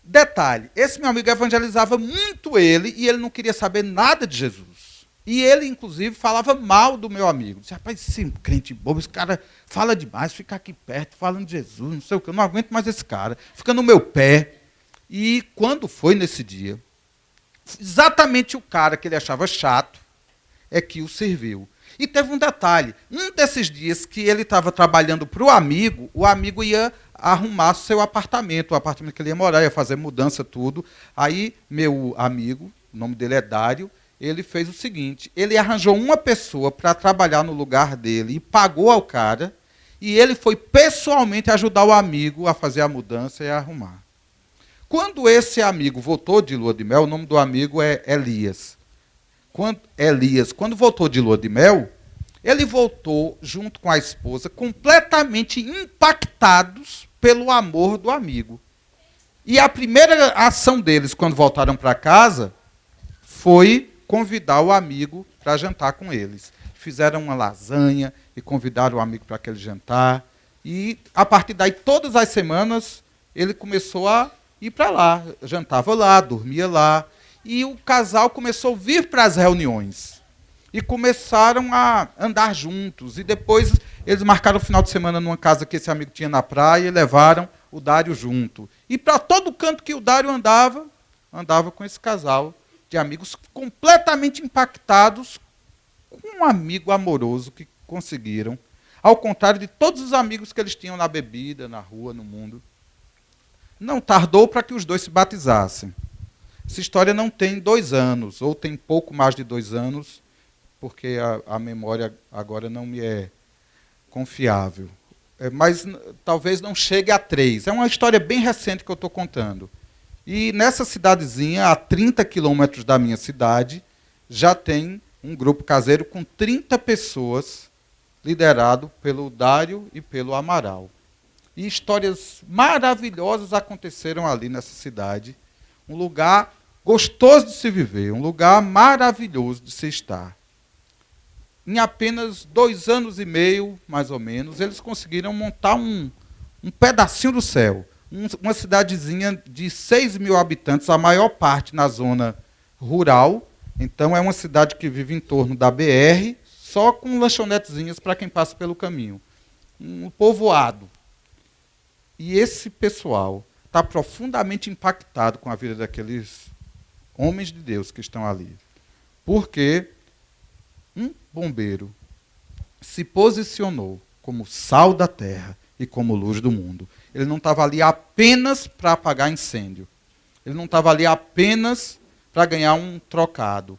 Detalhe, esse meu amigo evangelizava muito ele, e ele não queria saber nada de Jesus. E ele, inclusive, falava mal do meu amigo. Disse, rapaz, esse crente bobo, esse cara fala demais, fica aqui perto, falando de Jesus, não sei o que, eu não aguento mais esse cara, fica no meu pé. E quando foi nesse dia, exatamente o cara que ele achava chato é que o serviu. E teve um detalhe, um desses dias que ele estava trabalhando para o amigo ia arrumar seu apartamento, o apartamento que ele ia morar, ia fazer mudança, tudo. Aí, meu amigo, o nome dele é Dário, ele fez o seguinte, ele arranjou uma pessoa para trabalhar no lugar dele e pagou ao cara, e ele foi pessoalmente ajudar o amigo a fazer a mudança e a arrumar. Quando esse amigo voltou de lua de mel, o nome do amigo é Elias. Quando voltou de lua de mel, ele voltou junto com a esposa completamente impactados pelo amor do amigo. E a primeira ação deles, quando voltaram para casa, foi convidar o amigo para jantar com eles. Fizeram uma lasanha e convidaram o amigo para aquele jantar. E, a partir daí, todas as semanas, ele começou a ir para lá. Jantava lá, dormia lá. E o casal começou a vir para as reuniões. E começaram a andar juntos. E depois, eles marcaram o final de semana numa casa que esse amigo tinha na praia e levaram o Dário junto. E para todo canto que o Dário andava com esse casal de amigos completamente impactados com um amigo amoroso que conseguiram, ao contrário de todos os amigos que eles tinham na bebida, na rua, no mundo. Não tardou para que os dois se batizassem. Essa história não tem 2 anos, ou tem pouco mais de 2 anos, porque a memória agora não me é confiável. Mas talvez não chegue a 3. É uma história bem recente que eu estou contando. E nessa cidadezinha, a 30 quilômetros da minha cidade, já tem um grupo caseiro com 30 pessoas, liderado pelo Dário e pelo Amaral. E histórias maravilhosas aconteceram ali nessa cidade. Um lugar gostoso de se viver, um lugar maravilhoso de se estar. Em apenas 2 anos e meio, mais ou menos, eles conseguiram montar um pedacinho do céu. Uma cidadezinha de 6 mil habitantes, a maior parte na zona rural. Então é uma cidade que vive em torno da BR, só com lanchonetezinhas para quem passa pelo caminho. Um povoado. E esse pessoal está profundamente impactado com a vida daqueles homens de Deus que estão ali. Porque um bombeiro se posicionou como sal da terra e como luz do mundo. Ele não estava ali apenas para apagar incêndio. Ele não estava ali apenas para ganhar um trocado,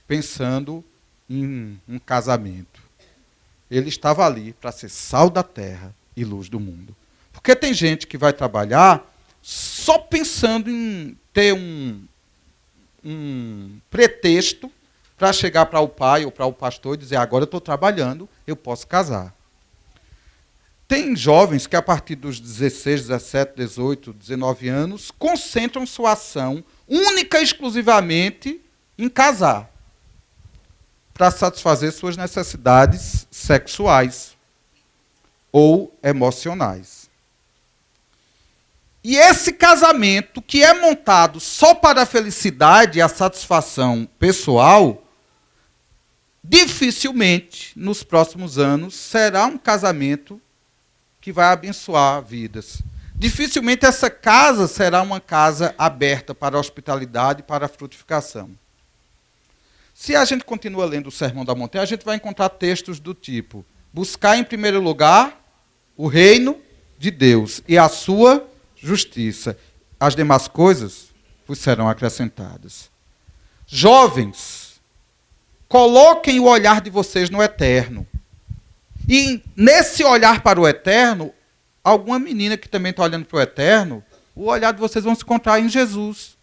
pensando em um casamento. Ele estava ali para ser sal da terra e luz do mundo. Porque tem gente que vai trabalhar só pensando em ter um pretexto para chegar para o pai ou para o pastor e dizer, agora eu estou trabalhando, eu posso casar. Tem jovens que, a partir dos 16, 17, 18, 19 anos, concentram sua ação única e exclusivamente em casar, para satisfazer suas necessidades sexuais ou emocionais. E esse casamento, que é montado só para a felicidade e a satisfação pessoal, dificilmente, nos próximos anos, será um casamento que vai abençoar vidas. Dificilmente essa casa será uma casa aberta para a hospitalidade e para a frutificação. Se a gente continua lendo o Sermão da Montanha, a gente vai encontrar textos do tipo: buscar em primeiro lugar o reino de Deus e a sua justiça. As demais coisas vos serão acrescentadas. Jovens, coloquem o olhar de vocês no eterno. E nesse olhar para o eterno, alguma menina que também está olhando para o eterno, o olhar de vocês vão se encontrar em Jesus.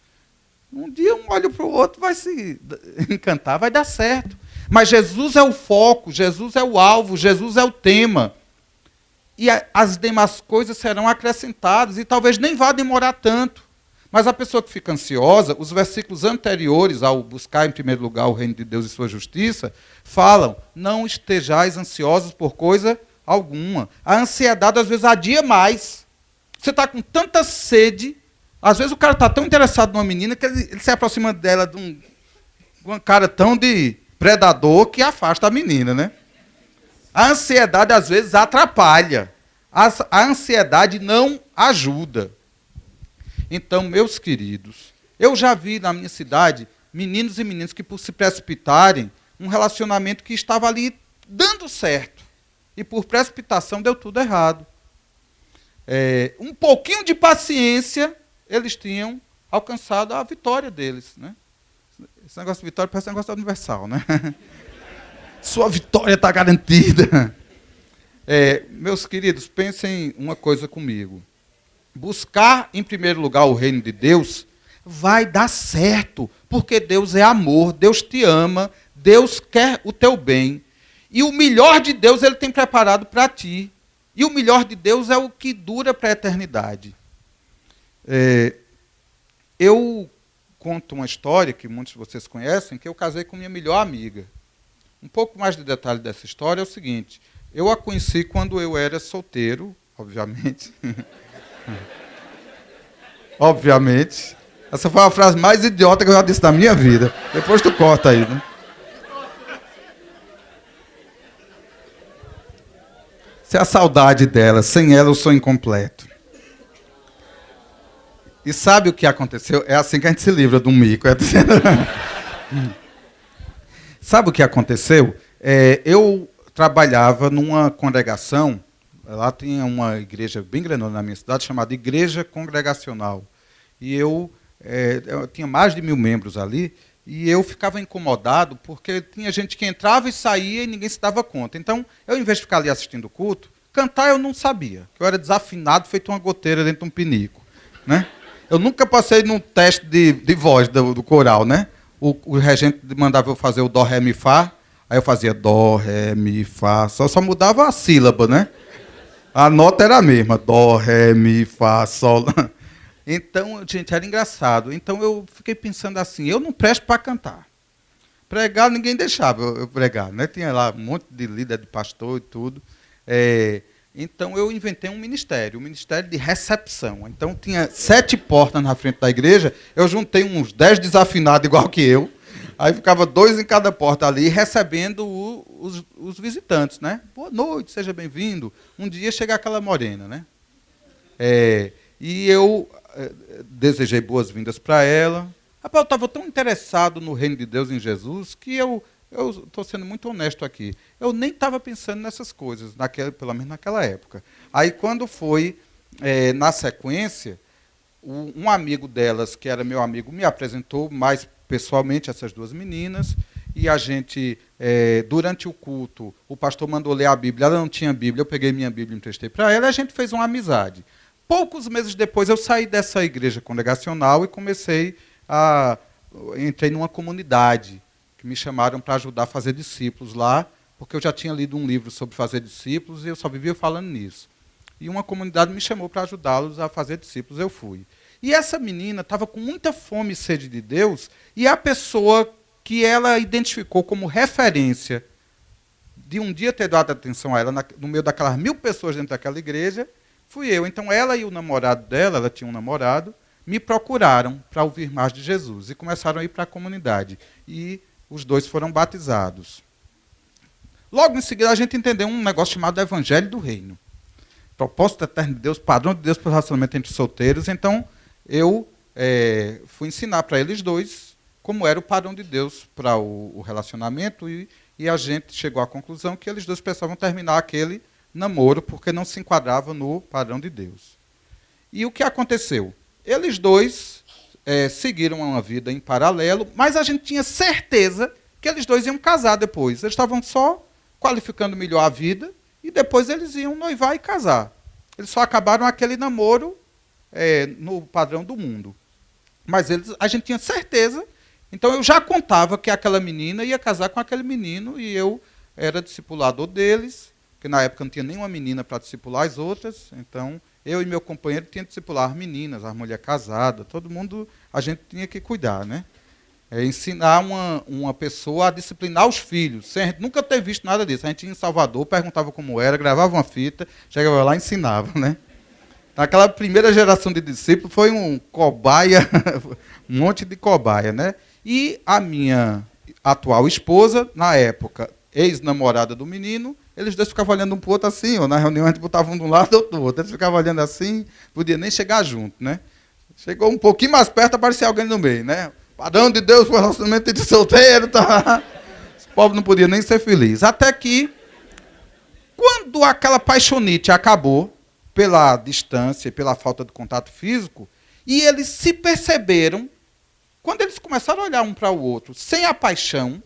Um dia um olha para o outro, vai se encantar, vai dar certo. Mas Jesus é o foco, Jesus é o alvo, Jesus é o tema. E as demais coisas serão acrescentadas, e talvez nem vá demorar tanto. Mas a pessoa que fica ansiosa, os versículos anteriores ao buscar em primeiro lugar o reino de Deus e sua justiça, falam, não estejais ansiosos por coisa alguma. A ansiedade, às vezes, adia mais. Você está com tanta sede, às vezes o cara está tão interessado numa menina que ele se aproxima dela de uma cara tão de predador que afasta a menina, né? A ansiedade, às vezes, atrapalha. A ansiedade não ajuda. Então, meus queridos, eu já vi na minha cidade meninos e meninas que, por se precipitarem, um relacionamento que estava ali dando certo. E por precipitação deu tudo errado. Um pouquinho de paciência, eles tinham alcançado a vitória deles. Né? Esse negócio de vitória parece um negócio universal, né? Sua vitória está garantida. Meus queridos, pensem uma coisa comigo. Buscar, em primeiro lugar, o reino de Deus vai dar certo, porque Deus é amor, Deus te ama, Deus quer o teu bem. E o melhor de Deus Ele tem preparado para ti. E o melhor de Deus é o que dura para a eternidade. Eu conto uma história que muitos de vocês conhecem, que eu casei com minha melhor amiga. Um pouco mais de detalhe dessa história é o seguinte: eu a conheci quando eu era solteiro, obviamente. Obviamente. Essa foi a frase mais idiota que eu já disse na minha vida. Depois tu corta aí, né? Essa é a saudade dela. Sem ela eu sou incompleto. E sabe o que aconteceu? É assim que a gente se livra de um mico. Sabe o que aconteceu? Eu trabalhava numa congregação, lá tinha uma igreja bem grande na minha cidade, chamada Igreja Congregacional. E eu tinha mais de 1000 membros ali, e eu ficava incomodado, porque tinha gente que entrava e saía e ninguém se dava conta. Então, eu, em vez de ficar ali assistindo o culto, cantar eu não sabia. Eu era desafinado, feito uma goteira dentro de um pinico. Né? Eu nunca passei num teste de voz do coral, né? O regente mandava eu fazer o dó, ré, mi, fá. Aí eu fazia dó, ré, mi, fá. Só mudava a sílaba, né? A nota era a mesma. Dó, ré, mi, fá, sol. Então, gente, era engraçado. Então eu fiquei pensando assim, eu não presto para cantar. Pregar, ninguém deixava eu pregar. Né? Tinha lá um monte de líder, de pastor e tudo. Então eu inventei um ministério de recepção. Então tinha 7 portas na frente da igreja, eu juntei uns 10 desafinados igual que eu, aí ficava 2 em cada porta ali, recebendo os visitantes, né? Boa noite, seja bem-vindo. Um dia chega aquela morena, né? E eu desejei boas-vindas para ela. Rapaz, eu estava tão interessado no reino de Deus em Jesus que eu estou sendo muito honesto aqui. Eu nem estava pensando nessas coisas, pelo menos naquela época. Aí, quando foi, na sequência, um amigo delas, que era meu amigo, me apresentou mais pessoalmente essas 2 meninas, e a gente, durante o culto, o pastor mandou ler a Bíblia, ela não tinha Bíblia, eu peguei minha Bíblia e emprestei para ela, e a gente fez uma amizade. Poucos meses depois, eu saí dessa igreja congregacional e entrei numa comunidade, me chamaram para ajudar a fazer discípulos lá, porque eu já tinha lido um livro sobre fazer discípulos e eu só vivia falando nisso. E uma comunidade me chamou para ajudá-los a fazer discípulos, eu fui. E essa menina estava com muita fome e sede de Deus, e a pessoa que ela identificou como referência de um dia ter dado atenção a ela, no meio daquelas 1000 pessoas dentro daquela igreja, fui eu. Então ela e o namorado dela, ela tinha um namorado, me procuraram para ouvir mais de Jesus, e começaram a ir para a comunidade. E os 2 foram batizados. Logo em seguida, a gente entendeu um negócio chamado Evangelho do Reino. Propósito eterno de Deus, padrão de Deus para o relacionamento entre solteiros. Então, eu fui ensinar para eles 2 como era o padrão de Deus para o relacionamento, e a gente chegou à conclusão que eles 2 precisavam terminar aquele namoro, porque não se enquadrava no padrão de Deus. E o que aconteceu? Eles 2... seguiram uma vida em paralelo, mas a gente tinha certeza que eles 2 iam casar depois. Eles estavam só qualificando melhor a vida e depois eles iam noivar e casar. Eles só acabaram aquele namoro no padrão do mundo. Mas a gente tinha certeza, então eu já contava que aquela menina ia casar com aquele menino e eu era discipulador deles, que na época não tinha nenhuma menina para discipular as outras, então eu e meu companheiro tínhamos que discipular as meninas, as mulheres casadas, todo mundo, a gente tinha que cuidar, né? Ensinar uma pessoa a disciplinar os filhos, sem a gente nunca ter visto nada disso. A gente ia em Salvador, perguntava como era, gravava uma fita, chegava lá e ensinava, né? Aquela primeira geração de discípulos foi um cobaia, um monte de cobaia, né? E a minha atual esposa, na época, ex-namorada do menino, eles 2 ficavam olhando um para o outro assim, ó, na reunião a gente botava um de um lado e outro do outro. Eles ficavam olhando assim, podia nem chegar junto, né? Chegou um pouquinho mais perto, aparecia alguém no meio, né? Padrão de Deus para o relacionamento de solteiro, tá? Esse povo não podia nem ser feliz. Até que, quando aquela paixonite acabou, pela distância e pela falta de contato físico, e eles se perceberam, quando eles começaram a olhar um para o outro, sem a paixão,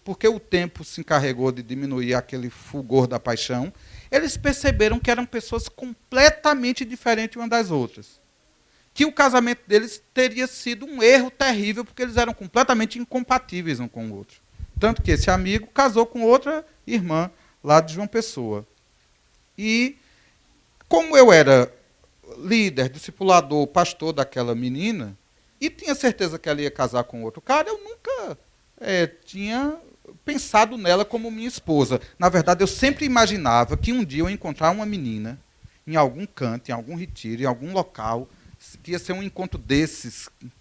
porque o tempo se encarregou de diminuir aquele fulgor da paixão, eles perceberam que eram pessoas completamente diferentes umas das outras. Que o casamento deles teria sido um erro terrível, porque eles eram completamente incompatíveis um com o outro. Tanto que esse amigo casou com outra irmã lá de João Pessoa. E, como eu era líder, discipulador, pastor daquela menina, e tinha certeza que ela ia casar com outro cara, eu nunca tinha pensado nela como minha esposa. Na verdade, eu sempre imaginava que um dia eu ia encontrar uma menina em algum canto, em algum retiro, em algum local, que ia ser um encontro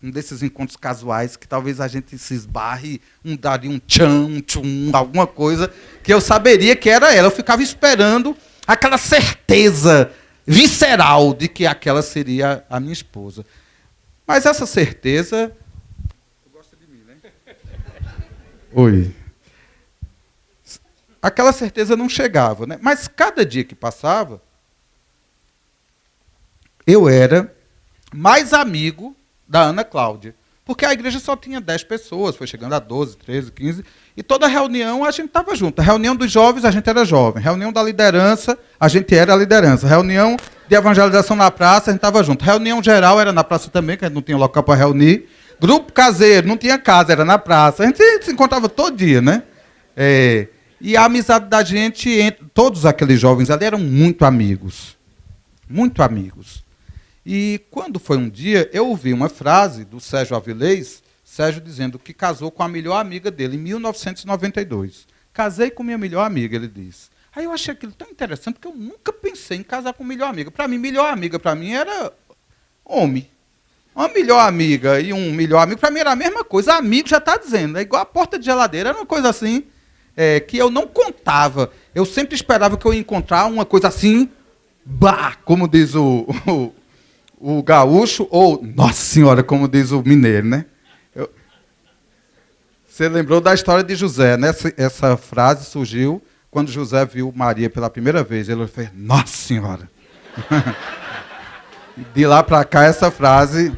um desses encontros casuais, que talvez a gente se esbarre, daria um tchan, um tchum, alguma coisa, que eu saberia que era ela. Eu ficava esperando aquela certeza visceral de que aquela seria a minha esposa. Mas essa certeza... Gosta de mim, né? Oi. aquela certeza não chegava, né? Mas cada dia que passava, eu era mais amigo da Ana Cláudia. Porque a igreja só tinha 10 pessoas, foi chegando a 12, 13, 15, e toda reunião a gente estava junto. A reunião dos jovens, a gente era jovem. Reunião da liderança, a gente era a liderança. Reunião de evangelização na praça, a gente estava junto. Reunião geral era na praça também, que a gente não tinha local para reunir. Grupo caseiro, não tinha casa, era na praça. A gente se encontrava todo dia, né? E a amizade da gente, todos aqueles jovens ali eram muito amigos. Muito amigos. E quando foi um dia, eu ouvi uma frase do Sérgio Avilés, Sérgio dizendo que casou com a melhor amiga dele em 1992. Casei com minha melhor amiga, ele disse. Aí eu achei aquilo tão interessante que eu nunca pensei em casar com melhor amiga. Para mim, melhor amiga para mim era homem. Uma melhor amiga e um melhor amigo, para mim era a mesma coisa. Amigo já está dizendo, é igual a porta de geladeira, era uma coisa assim que eu não contava. Eu sempre esperava que eu ia encontrar uma coisa assim, bah, como diz o gaúcho, ou, nossa senhora, como diz o mineiro, né? Você lembrou da história de José, né? Essa frase surgiu quando José viu Maria pela primeira vez. Ele fez, nossa senhora. De lá para cá, essa frase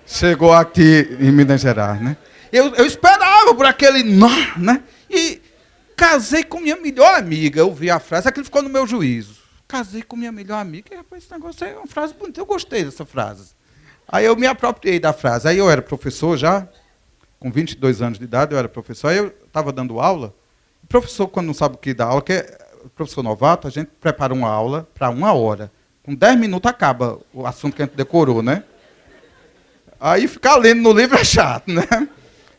chegou aqui em Minas Gerais, né? Eu esperava por aquele nó, né? E casei com minha melhor amiga. Eu vi a frase, aquilo ficou no meu juízo. Casei com minha melhor amiga, e rapaz, esse negócio é uma frase bonita, eu gostei dessa frase. Aí eu me apropriei da frase. Aí eu era professor já, com 22 anos de idade, eu era professor, aí eu estava dando aula. O professor, quando não sabe o que dá aula, que é professor novato, a gente prepara uma aula para 1 hora. Com 10 minutos acaba o assunto que a gente decorou, né? Aí ficar lendo no livro é chato, né?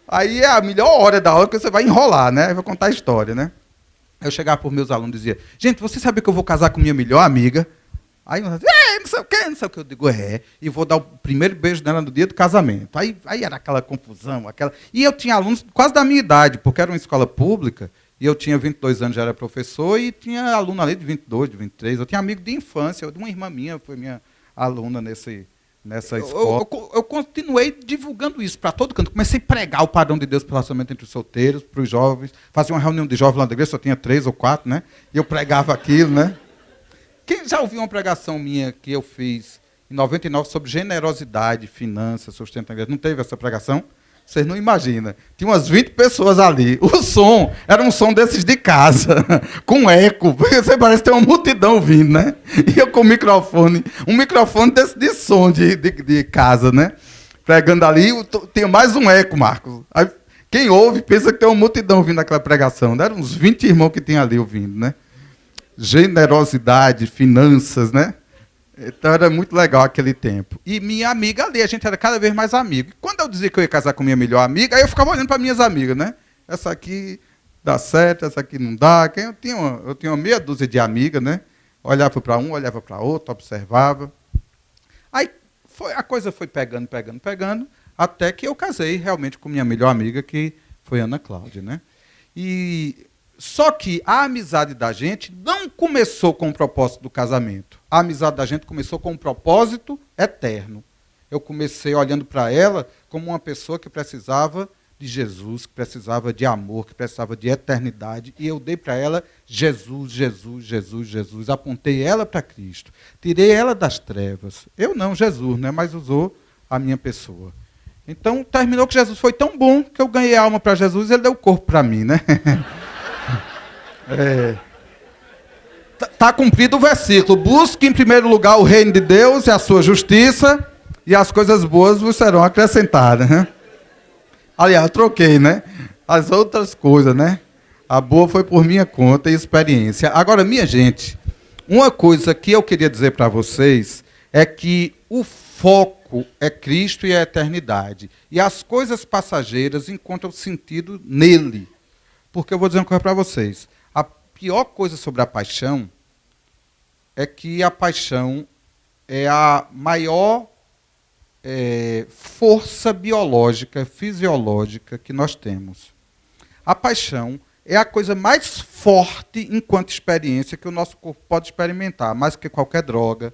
Aí é a melhor hora da aula que você vai enrolar, né? Vai contar a história, né? Eu chegava para os meus alunos e dizia, gente, você sabe que eu vou casar com minha melhor amiga? Aí eu dizia, não sei o quê, não sei o que. Eu digo, e vou dar o primeiro beijo dela no dia do casamento. Aí era aquela confusão, E eu tinha alunos quase da minha idade, porque era uma escola pública, e eu tinha 22 anos, já era professor, e tinha aluno ali de 22, de 23. Eu tinha amigo de infância, de uma irmã minha, foi minha aluna nessa escola. Eu continuei divulgando isso para todo canto. Comecei a pregar o padrão de Deus para o relacionamento entre os solteiros, para os jovens. Fazia uma reunião de jovens lá da igreja, só tinha 3 ou 4, né? E eu pregava aquilo, né? Quem já ouviu uma pregação minha que eu fiz em 99 sobre generosidade, finanças, sustentabilidade? Não teve essa pregação? Vocês não imaginam. Tinha umas 20 pessoas ali. O som era um som desses de casa, com eco. Você parece ter uma multidão vindo, né? E eu com um microfone desse de som de casa, né? Pregando ali, tinha mais um eco, Marcos. Aí, quem ouve pensa que tem uma multidão vindo naquela pregação. Eram uns 20 irmãos que tinham ali ouvindo, né? Generosidade, finanças, né? Então era muito legal aquele tempo. E minha amiga ali, a gente era cada vez mais amigo. E quando eu dizia que eu ia casar com minha melhor amiga, aí eu ficava olhando para minhas amigas, né? Essa aqui dá certo, essa aqui não dá. Eu tinha uma meia dúzia de amigas, né? Olhava para um, olhava para outro, observava. Aí a coisa foi pegando, até que eu casei realmente com minha melhor amiga, que foi Ana Cláudia, né? Só que a amizade da gente não começou com o propósito do casamento. A amizade da gente começou com um propósito eterno. Eu comecei olhando para ela como uma pessoa que precisava de Jesus, que precisava de amor, que precisava de eternidade. E eu dei para ela Jesus, Jesus, Jesus, Jesus. Apontei ela para Cristo. Tirei ela das trevas. Eu não, Jesus, né? Mas usou a minha pessoa. Então, terminou que Jesus foi tão bom que eu ganhei alma para Jesus e ele deu o corpo para mim, né? Está cumprido o versículo. Busque em primeiro lugar o reino de Deus e a sua justiça, e as coisas boas vos serão acrescentadas, né? Aliás, eu troquei, né? As outras coisas, né? A boa foi por minha conta e experiência. Agora, minha gente, uma coisa que eu queria dizer para vocês é que o foco é Cristo e a eternidade. E as coisas passageiras encontram sentido nele. Porque eu vou dizer uma coisa para vocês. A pior coisa sobre a paixão é que a paixão é a maior força biológica, fisiológica que nós temos. A paixão é a coisa mais forte enquanto experiência que o nosso corpo pode experimentar, mais que qualquer droga,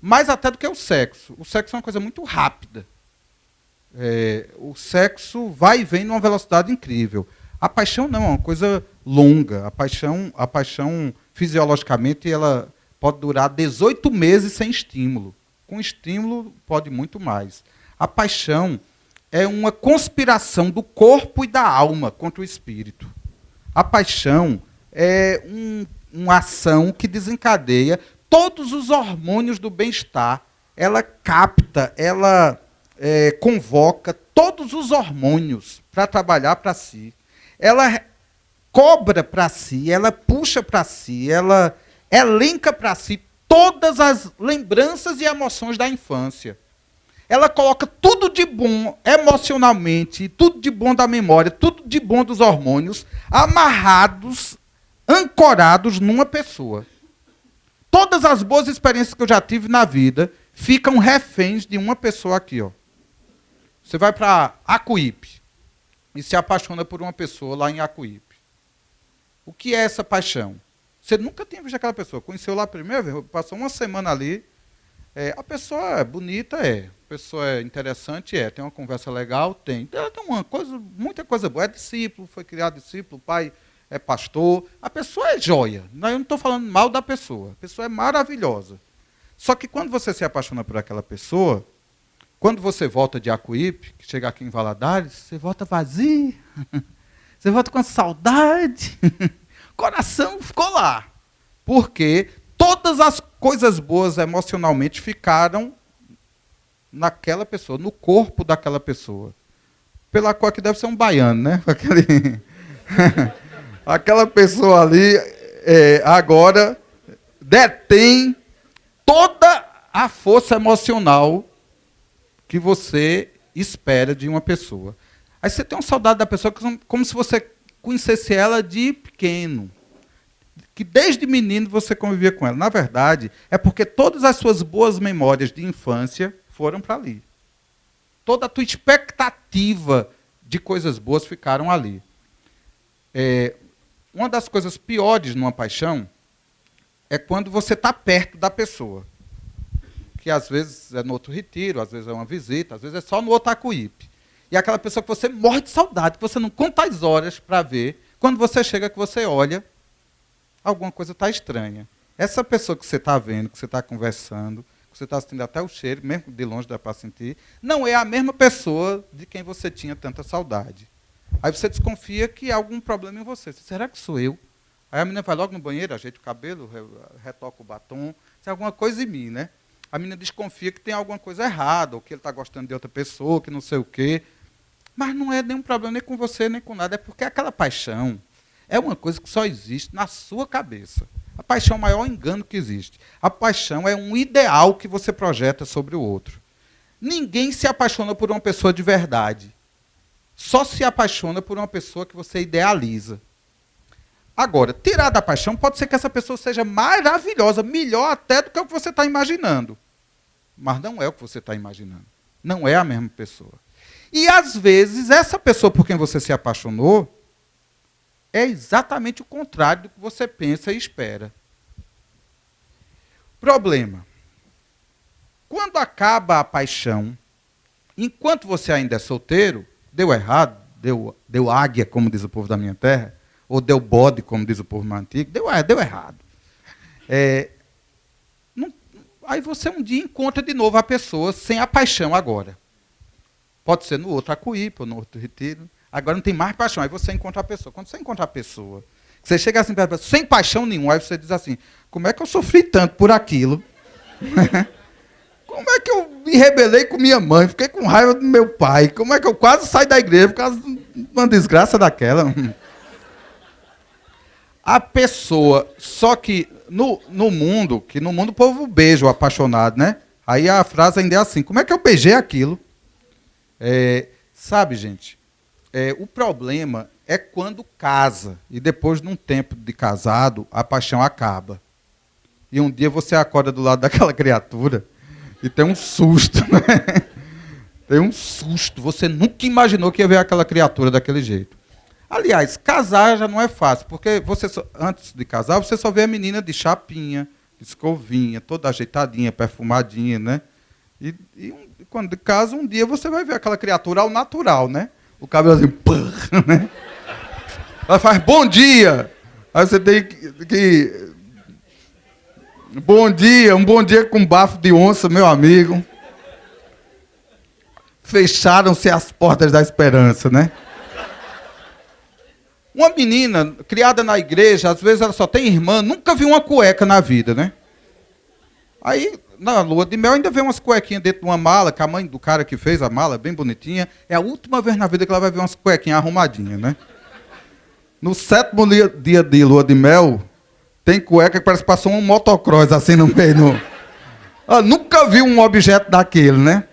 mais até do que o sexo. O sexo é uma coisa muito rápida. O sexo vai e vem numa velocidade incrível. A paixão não, é uma coisa longa. A paixão fisiologicamente, ela pode durar 18 meses sem estímulo. Com estímulo, pode muito mais. A paixão é uma conspiração do corpo e da alma contra o espírito. A paixão é uma ação que desencadeia todos os hormônios do bem-estar. Ela capta, ela convoca todos os hormônios para trabalhar para si. Ela cobra para si, ela puxa para si, ela elenca para si todas as lembranças e emoções da infância. Ela coloca tudo de bom emocionalmente, tudo de bom da memória, tudo de bom dos hormônios, amarrados, ancorados numa pessoa. Todas as boas experiências que eu já tive na vida ficam reféns de uma pessoa aqui. Ó. Você vai para Acuípe e se apaixona por uma pessoa lá em Acuípe. O que é essa paixão? Você nunca tinha visto aquela pessoa, conheceu lá a primeira vez, passou uma semana ali, a pessoa é bonita, a pessoa é interessante, tem uma conversa legal, tem uma coisa, muita coisa boa, é discípulo, foi criado discípulo, o pai é pastor, a pessoa é joia, eu não estou falando mal da pessoa, a pessoa é maravilhosa. Só que quando você se apaixona por aquela pessoa, quando você volta de Acuípe, que chega aqui em Valadares, você volta vazio, você volta com saudade, coração ficou lá. Porque todas as coisas boas emocionalmente ficaram naquela pessoa, no corpo daquela pessoa. Pela qual que deve ser um baiano, né? Aquela pessoa ali agora detém toda a força emocional que você espera de uma pessoa. Aí você tem uma saudade da pessoa como se você conhecesse ela de pequeno. Que desde menino você convivia com ela. Na verdade, é porque todas as suas boas memórias de infância foram para ali. Toda a tua expectativa de coisas boas ficaram ali. Uma das coisas piores numa paixão é quando você está perto da pessoa. Que às vezes é no outro retiro, às vezes é uma visita, às vezes é só no outro Acuípe. E aquela pessoa que você morre de saudade, que você não conta as horas para ver, quando você chega, que você olha, alguma coisa está estranha. Essa pessoa que você está vendo, que você está conversando, que você está sentindo até o cheiro, mesmo de longe dá para sentir, não é a mesma pessoa de quem você tinha tanta saudade. Aí você desconfia que há algum problema em você. Será que sou eu? Aí a menina vai logo no banheiro, ajeita o cabelo, retoca o batom, tem alguma coisa em mim, né? A menina desconfia que tem alguma coisa errada, ou que ele está gostando de outra pessoa, que não sei o quê. Mas não é nenhum problema nem com você, nem com nada. É porque aquela paixão é uma coisa que só existe na sua cabeça. A paixão é o maior engano que existe. A paixão é um ideal que você projeta sobre o outro. Ninguém se apaixona por uma pessoa de verdade. Só se apaixona por uma pessoa que você idealiza. Agora, tirar da paixão, pode ser que essa pessoa seja maravilhosa, melhor até do que o que você está imaginando. Mas não é o que você está imaginando. Não é a mesma pessoa. E, às vezes, essa pessoa por quem você se apaixonou é exatamente o contrário do que você pensa e espera. Problema. Quando acaba a paixão, enquanto você ainda é solteiro, deu errado, deu águia, como diz o povo da minha terra, ou deu bode, como diz o povo mais antigo, deu errado. Aí você um dia encontra de novo a pessoa sem a paixão agora. Pode ser no outro Acuípe, ou no outro retiro. Agora não tem mais paixão. Aí você encontra a pessoa. Quando você encontra a pessoa, você chega assim, sem paixão nenhuma, aí você diz assim, como é que eu sofri tanto por aquilo? Como é que eu me rebelei com minha mãe? Fiquei com raiva do meu pai. Como é que eu quase saí da igreja por causa de uma desgraça daquela? A pessoa, só que no mundo o povo beija o apaixonado, né? Aí a frase ainda é assim, como é que eu beijei aquilo? Sabe, gente, o problema é quando casa, e depois de um tempo de casado, a paixão acaba. E um dia você acorda do lado daquela criatura e tem um susto, né? Tem um susto, você nunca imaginou que ia ver aquela criatura daquele jeito. Aliás, casar já não é fácil, porque antes de casar, você só vê a menina de chapinha, de escovinha, toda ajeitadinha, perfumadinha, né? E quando casa, um dia você vai ver aquela criatura ao natural, né? O cabelo assim, né? Ela faz bom dia. Aí você tem que bom dia, um bom dia com bafo de onça, meu amigo. Fecharam-se as portas da esperança, né? Uma menina criada na igreja, às vezes ela só tem irmã, nunca viu uma cueca na vida, né? Aí, na lua de mel, ainda vê umas cuequinhas dentro de uma mala, que a mãe do cara que fez a mala, bem bonitinha. É a última vez na vida que ela vai ver umas cuequinhas arrumadinhas, né? No 7º dia de lua de mel, tem cueca que parece que passou um motocross assim no meio. Ela nunca viu um objeto daquele, né?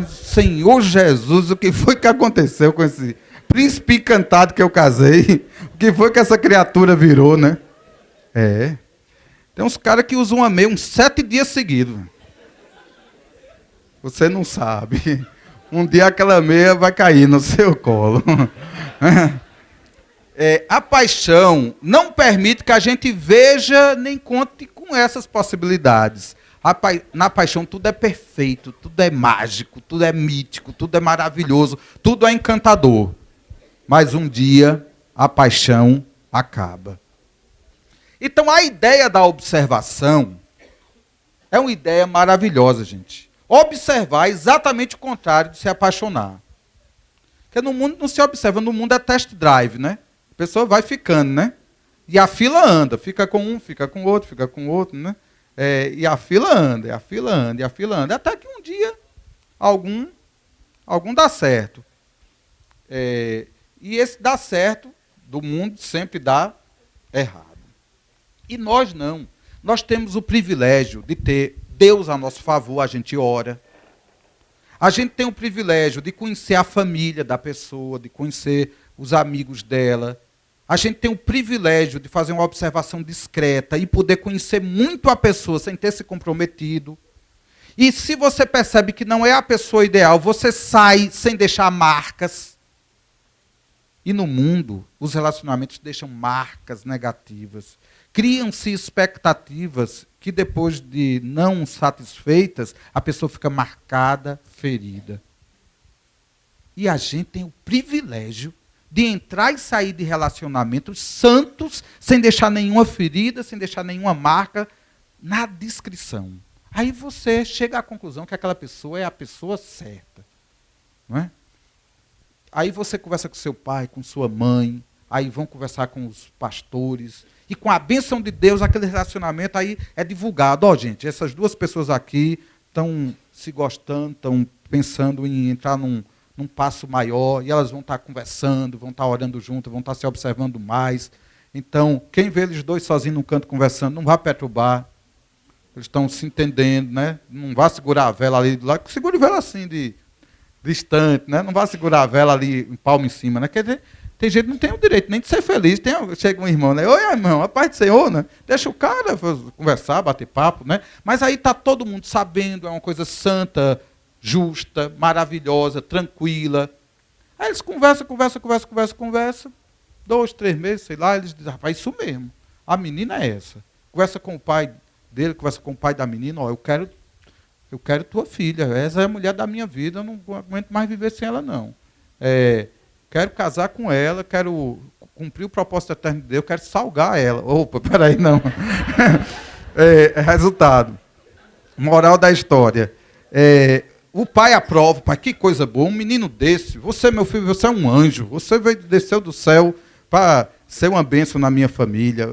Senhor Jesus, o que foi que aconteceu com esse príncipe encantado que eu casei? O que foi que essa criatura virou, né? É. Tem uns caras que usam uma meia uns 7 dias seguidos. Você não sabe. Um dia aquela meia vai cair no seu colo. A paixão não permite que a gente veja nem conte com essas possibilidades. Na paixão tudo é perfeito, tudo é mágico, tudo é mítico, tudo é maravilhoso, tudo é encantador. Mas um dia a paixão acaba. Então a ideia da observação é uma ideia maravilhosa, gente. Observar é exatamente o contrário de se apaixonar. Porque no mundo não se observa, no mundo é test drive, né? A pessoa vai ficando, né? E a fila anda, fica com um, fica com outro, né? E a fila anda, e a fila anda, e a fila anda. Até que um dia algum dá certo. E esse dá certo do mundo sempre dá errado. E nós não. Nós temos o privilégio de ter Deus a nosso favor, a gente ora. A gente tem o privilégio de conhecer a família da pessoa, de conhecer os amigos dela. A gente tem o privilégio de fazer uma observação discreta e poder conhecer muito a pessoa sem ter se comprometido. E se você percebe que não é a pessoa ideal, você sai sem deixar marcas. E no mundo, os relacionamentos deixam marcas negativas. Criam-se expectativas que depois de não satisfeitas, a pessoa fica marcada, ferida. E a gente tem o privilégio de entrar e sair de relacionamentos santos, sem deixar nenhuma ferida, sem deixar nenhuma marca, na discrição. Aí você chega à conclusão que aquela pessoa é a pessoa certa. Não é? Aí você conversa com seu pai, com sua mãe, aí vão conversar com os pastores, e com a bênção de Deus, aquele relacionamento aí é divulgado. Ó, gente, essas duas pessoas aqui estão se gostando, estão pensando em entrar num passo maior, e elas vão estar conversando, vão estar orando junto, vão estar se observando mais. Então, quem vê eles dois sozinhos num canto conversando, não vai perturbar. Eles estão se entendendo, né? Não vai segurar a vela ali do lado, segure a vela assim, distante, né? Não vai segurar a vela ali, em palmo em cima, né? Quer dizer, tem gente que não tem o direito nem de ser feliz. Chega um irmão, né? Oi, irmão, a paz do Senhor, né? Deixa o cara conversar, bater papo, né? Mas aí está todo mundo sabendo, é uma coisa santa, justa, maravilhosa, tranquila. Aí eles conversam. 2, 3 meses, sei lá, eles dizem, rapaz, isso mesmo. A menina é essa. Conversa com o pai dele, conversa com o pai da menina, ó, eu quero tua filha, essa é a mulher da minha vida, eu não aguento mais viver sem ela, não. Quero casar com ela, quero cumprir o propósito eterno de Deus, quero salgar ela. Opa, peraí, não. Resultado. Moral da história. O pai aprova, pai, que coisa boa, um menino desse, você, meu filho, você é um anjo, você desceu do céu para ser uma bênção na minha família,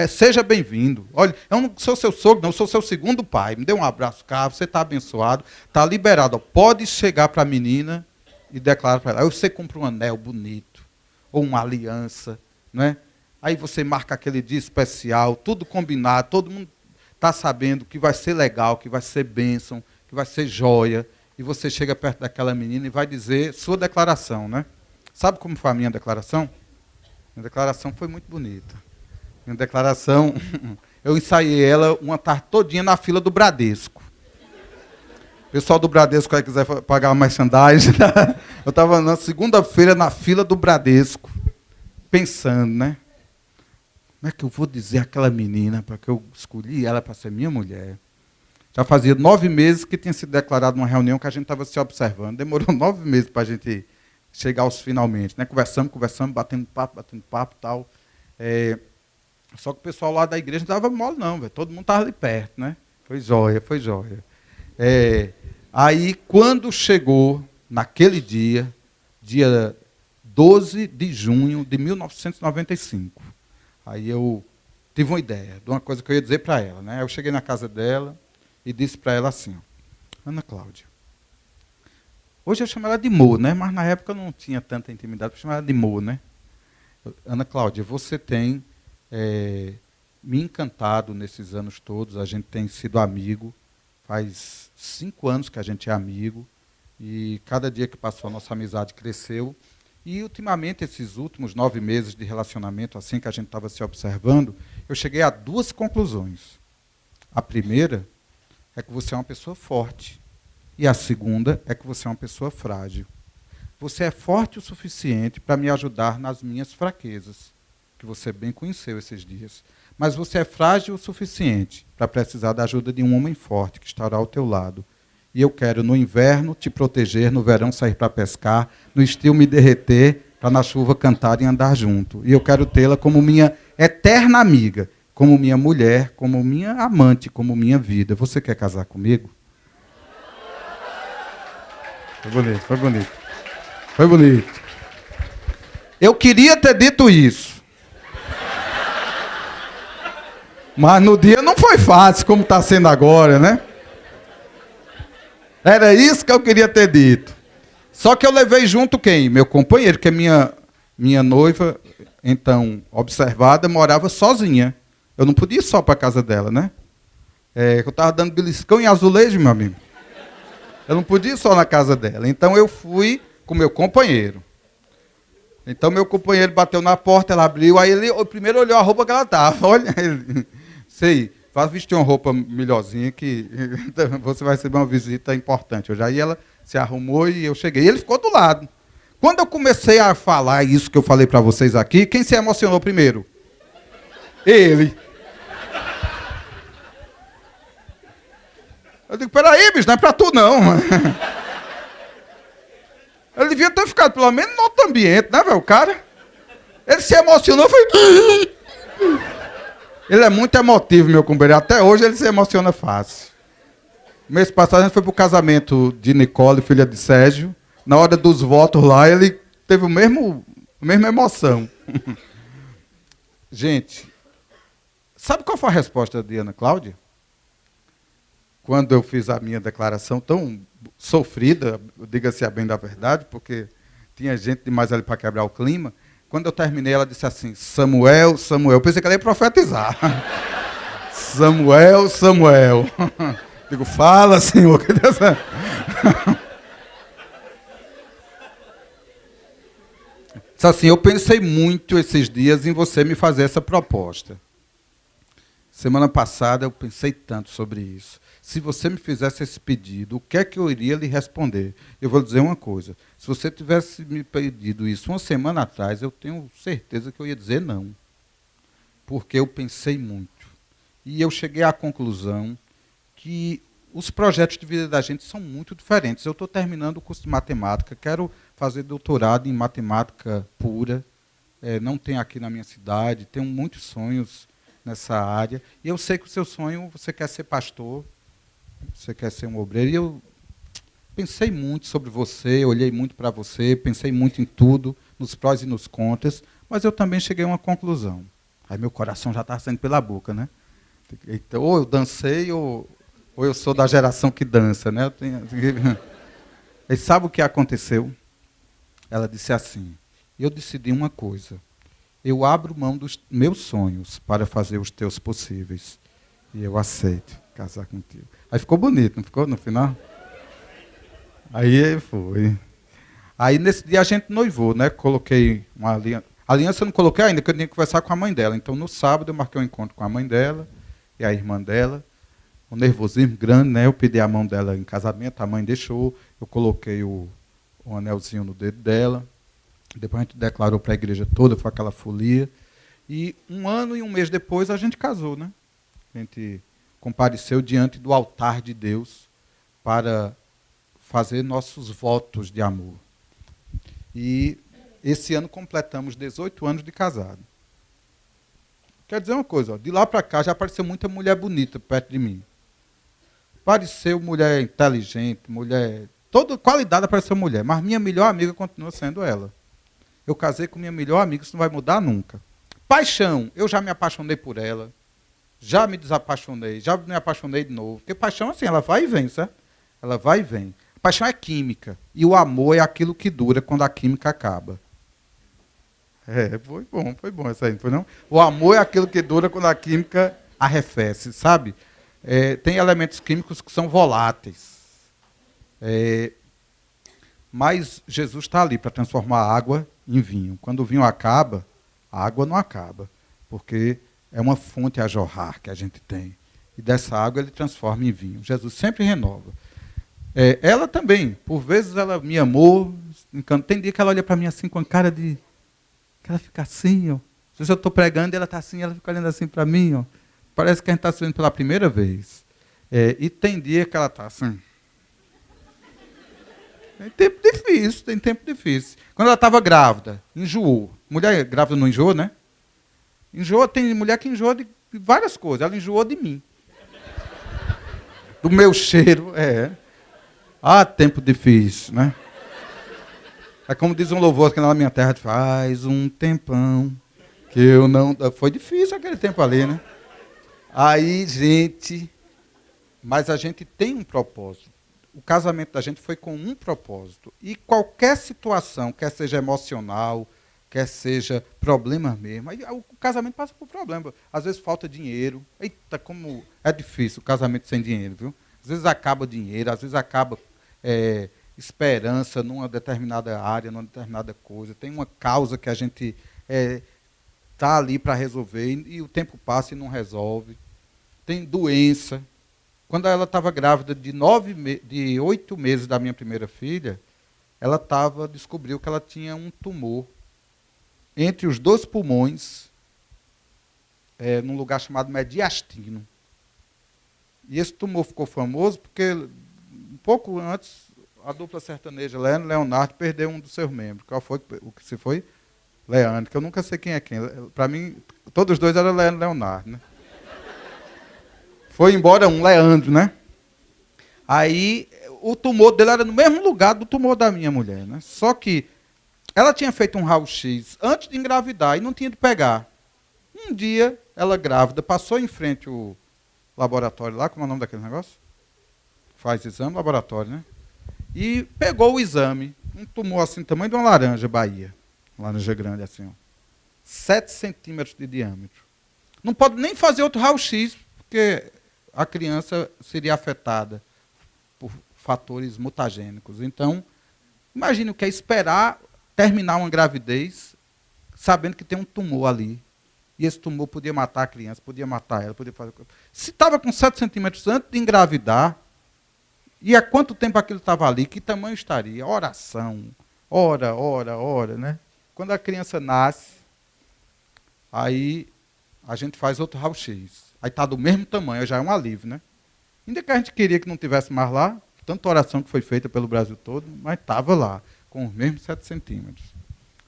seja bem-vindo. Olha, eu não sou seu sogro, não, eu sou seu segundo pai, me dê um abraço, cara, você está abençoado, está liberado. Ó, pode chegar para a menina e declara para ela, aí você compra um anel bonito, ou uma aliança, não é? Aí você marca aquele dia especial, tudo combinado, todo mundo está sabendo que vai ser legal, que vai ser bênção, que vai ser joia, e você chega perto daquela menina e vai dizer sua declaração, né? Sabe como foi a minha declaração? Minha declaração foi muito bonita. Minha declaração, eu ensaiei ela uma tarde todinha na fila do Bradesco. O pessoal do Bradesco aí quiser pagar uma merchandising, eu estava na segunda-feira na fila do Bradesco, pensando, né? Como é que eu vou dizer àquela menina, para que eu escolhi ela para ser minha mulher? Já fazia 9 meses que tinha sido declarado numa reunião que a gente estava se observando. Demorou 9 meses para a gente chegar aos finalmente, né? Conversamos, batendo papo e tal. Só que o pessoal lá da igreja não dava mole, não, velho. Todo mundo estava ali perto, né? Foi jóia. Aí, quando chegou naquele dia 12 de junho de 1995, aí eu tive uma ideia de uma coisa que eu ia dizer para ela, né? Eu cheguei na casa dela e disse para ela assim: Ana Cláudia, hoje eu chamo ela de Mo, né? Mas na época eu não tinha tanta intimidade para chamar ela de Mo, né? Ana Cláudia, você tem me encantado nesses anos todos, a gente tem sido amigo, faz 5 anos que a gente é amigo, e cada dia que passou a nossa amizade cresceu, e ultimamente, esses últimos 9 meses de relacionamento, assim que a gente estava se observando, eu cheguei a 2 conclusões. A primeira é que você é uma pessoa forte, e a segunda é que você é uma pessoa frágil. Você é forte o suficiente para me ajudar nas minhas fraquezas, que você bem conheceu esses dias. Mas você é frágil o suficiente para precisar da ajuda de um homem forte que estará ao teu lado. E eu quero, no inverno, te proteger, no verão sair para pescar, no estio me derreter, para na chuva cantar e andar junto. E eu quero tê-la como minha eterna amiga, como minha mulher, como minha amante, como minha vida. Você quer casar comigo? Foi bonito. Eu queria ter dito isso. Mas no dia não foi fácil, como está sendo agora, né? Era isso que eu queria ter dito. Só que eu levei junto quem? Meu companheiro, que é minha noiva, então, observada, morava sozinha. Eu não podia ir só para a casa dela, né? Eu estava dando beliscão em azulejo, meu amigo. Eu não podia ir só na casa dela. Então eu fui com meu companheiro. Então meu companheiro bateu na porta, ela abriu, aí ele primeiro olhou a roupa que ela estava. Olha, sei, vai vestir uma roupa melhorzinha que você vai receber uma visita importante. Aí ela se arrumou e eu cheguei. E ele ficou do lado. Quando eu comecei a falar isso que eu falei para vocês aqui, quem se emocionou primeiro? Ele. Eu digo, peraí, bicho, não é para tu não. Ele devia ter ficado pelo menos no outro ambiente, né, velho? O cara. Ele se emocionou, foi. Ele é muito emotivo, meu companheiro. Até hoje ele se emociona fácil. Mês passado a gente foi pro casamento de Nicole, filha de Sérgio. Na hora dos votos lá, ele teve a mesma emoção. Gente, sabe qual foi a resposta de Ana Cláudia? Quando eu fiz a minha declaração tão sofrida, diga-se a bem da verdade, porque tinha gente demais ali para quebrar o clima. Quando eu terminei, ela disse assim, Samuel, Samuel. Eu pensei que ela ia profetizar. Samuel, Samuel. Digo, fala, Senhor. Disse assim, eu pensei muito esses dias em você me fazer essa proposta. Semana passada eu pensei tanto sobre isso. Se você me fizesse esse pedido, o que é que eu iria lhe responder? Eu vou lhe dizer uma coisa. Se você tivesse me pedido isso uma semana atrás, eu tenho certeza que eu ia dizer não. Porque eu pensei muito. E eu cheguei à conclusão que os projetos de vida da gente são muito diferentes. Eu estou terminando o curso de matemática, quero fazer doutorado em matemática pura. Não tem aqui na minha cidade, tenho muitos sonhos nessa área. E eu sei que o seu sonho, você quer ser pastor, você quer ser um obreiro. E eu pensei muito sobre você, olhei muito para você, pensei muito em tudo, nos prós e nos contras, mas eu também cheguei a uma conclusão. Aí meu coração já estava saindo pela boca, né? Então, ou eu dancei, ou eu sou da geração que dança, né? E sabe o que aconteceu? Ela disse assim, eu decidi uma coisa, eu abro mão dos meus sonhos para fazer os teus possíveis. E eu aceito casar contigo. Aí ficou bonito, não ficou no final? Aí foi. Aí nesse dia a gente noivou, né? Coloquei uma aliança. Aliança eu não coloquei ainda, porque eu tinha que conversar com a mãe dela. Então no sábado eu marquei um encontro com a mãe dela e a irmã dela. Um nervosismo grande, né? Eu pedi a mão dela em casamento, a mãe deixou. Eu coloquei um anelzinho no dedo dela. Depois a gente declarou para a igreja toda, foi aquela folia. E 1 ano e 1 mês depois a gente casou, né? A gente compareceu diante do altar de Deus para fazer nossos votos de amor. E esse ano completamos 18 anos de casado. Quer dizer uma coisa, ó, de lá para cá já apareceu muita mulher bonita perto de mim. Apareceu mulher inteligente, mulher... Toda qualidade apareceu mulher, mas minha melhor amiga continua sendo ela. Eu casei com minha melhor amiga, isso não vai mudar nunca. Paixão, eu já me apaixonei por ela, já me desapaixonei, já me apaixonei de novo. Porque paixão, assim, ela vai e vem, certo? Ela vai e vem. Paixão é química, e o amor é aquilo que dura quando a química acaba. Foi bom essa aí, não foi não? O amor é aquilo que dura quando a química arrefece, sabe? Tem elementos químicos que são voláteis. Mas Jesus está ali para transformar a água em vinho. Quando o vinho acaba, a água não acaba, porque é uma fonte a jorrar que a gente tem. E dessa água ele transforma em vinho. Jesus sempre renova. Ela também, por vezes ela me amou, tem dia que ela olha para mim assim com a cara de... que ela fica assim, ó. Às vezes eu estou pregando e ela está assim, ela fica olhando assim para mim, ó. Parece que a gente está se vendo pela primeira vez. E tem dia que ela está assim. Tem tempo difícil. Quando ela estava grávida, enjoou. Mulher grávida não enjoa, né? Enjoa, tem mulher que enjoa de várias coisas. Ela enjoou de mim. Do meu cheiro, tempo difícil, né? É como diz um louvor aqui na minha terra, faz um tempão que eu não... Foi difícil aquele tempo ali, né? Aí, gente... Mas a gente tem um propósito. O casamento da gente foi com um propósito. E qualquer situação, quer seja emocional, quer seja problema mesmo, aí o casamento passa por problema. Às vezes falta dinheiro. Eita, como é difícil o casamento sem dinheiro, viu? Às vezes acaba dinheiro, às vezes acaba esperança numa determinada área, numa determinada coisa. Tem uma causa que a gente está ali para resolver e o tempo passa e não resolve. Tem doença. Quando ela estava grávida de 8 meses da minha primeira filha, ela descobriu que ela tinha um tumor entre os 2 pulmões, num lugar chamado mediastino. E esse tumor ficou famoso porque, um pouco antes, a dupla sertaneja Leandro e Leonardo perdeu um dos seus membros. Qual foi o que se foi? Leandro, que eu nunca sei quem é quem. Para mim, todos os dois eram Leandro e Leonardo, né? Foi embora um, Leandro, né? Aí, o tumor dele era no mesmo lugar do tumor da minha mulher, né? Só que ela tinha feito um raio-x antes de engravidar e não tinha de pegar. Um dia, ela grávida, passou em frente o laboratório lá, como é o nome daquele negócio? Faz exame, laboratório, né? E pegou o exame, um tumor assim, tamanho de uma laranja, Bahia. Uma laranja grande assim, ó. 7 centímetros de diâmetro. Não pode nem fazer outro raio-x, porque a criança seria afetada por fatores mutagênicos. Então, imagine o que é esperar terminar uma gravidez sabendo que tem um tumor ali. E esse tumor podia matar a criança, podia matar ela, podia fazer... Se estava com 7 centímetros antes de engravidar, e há quanto tempo aquilo estava ali, que tamanho estaria? Oração, ora, né? Quando a criança nasce, aí a gente faz outro raio-x. Aí está do mesmo tamanho, já é um alívio, né? Ainda que a gente queria que não tivesse mais lá, tanta oração que foi feita pelo Brasil todo, mas estava lá, com os mesmos 7 centímetros.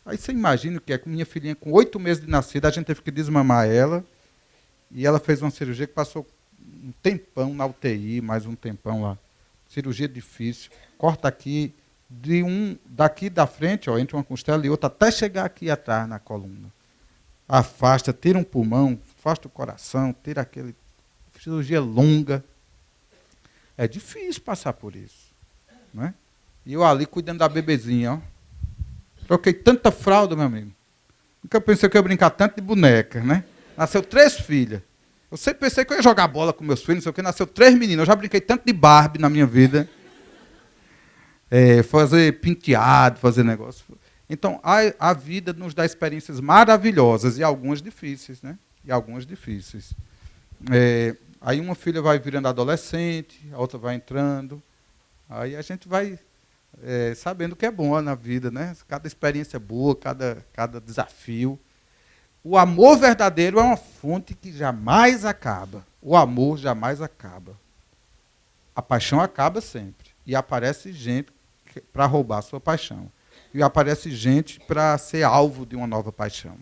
Aí você imagina o que é, com minha filhinha com 8 meses de nascida, a gente teve que desmamar ela, e ela fez uma cirurgia que passou um tempão na UTI, mais um tempão lá. Cirurgia difícil, corta aqui, daqui da frente, ó, entre uma costela e outra, até chegar aqui atrás na coluna. Afasta, tira um pulmão, afasta o coração, tira aquele... Cirurgia longa. É difícil passar por isso. Né? E eu ali cuidando da bebezinha, ó. Troquei tanta fralda, meu amigo. Nunca pensei que eu ia brincar tanto de boneca, né? Nasceu 3 filhas. Eu sempre pensei que eu ia jogar bola com meus filhos, não sei o que, nasceu 3 meninos. Eu já brinquei tanto de Barbie na minha vida. Fazer penteado, fazer negócio. Então, a vida nos dá experiências maravilhosas e algumas difíceis, né? E algumas difíceis. Aí uma filha vai virando adolescente, a outra vai entrando. Aí a gente vai sabendo o que é bom na vida, né? Cada experiência boa, cada desafio. O amor verdadeiro é uma fonte que jamais acaba. O amor jamais acaba. A paixão acaba sempre. E aparece gente para roubar a sua paixão. e aparece gente para ser alvo de uma nova paixão.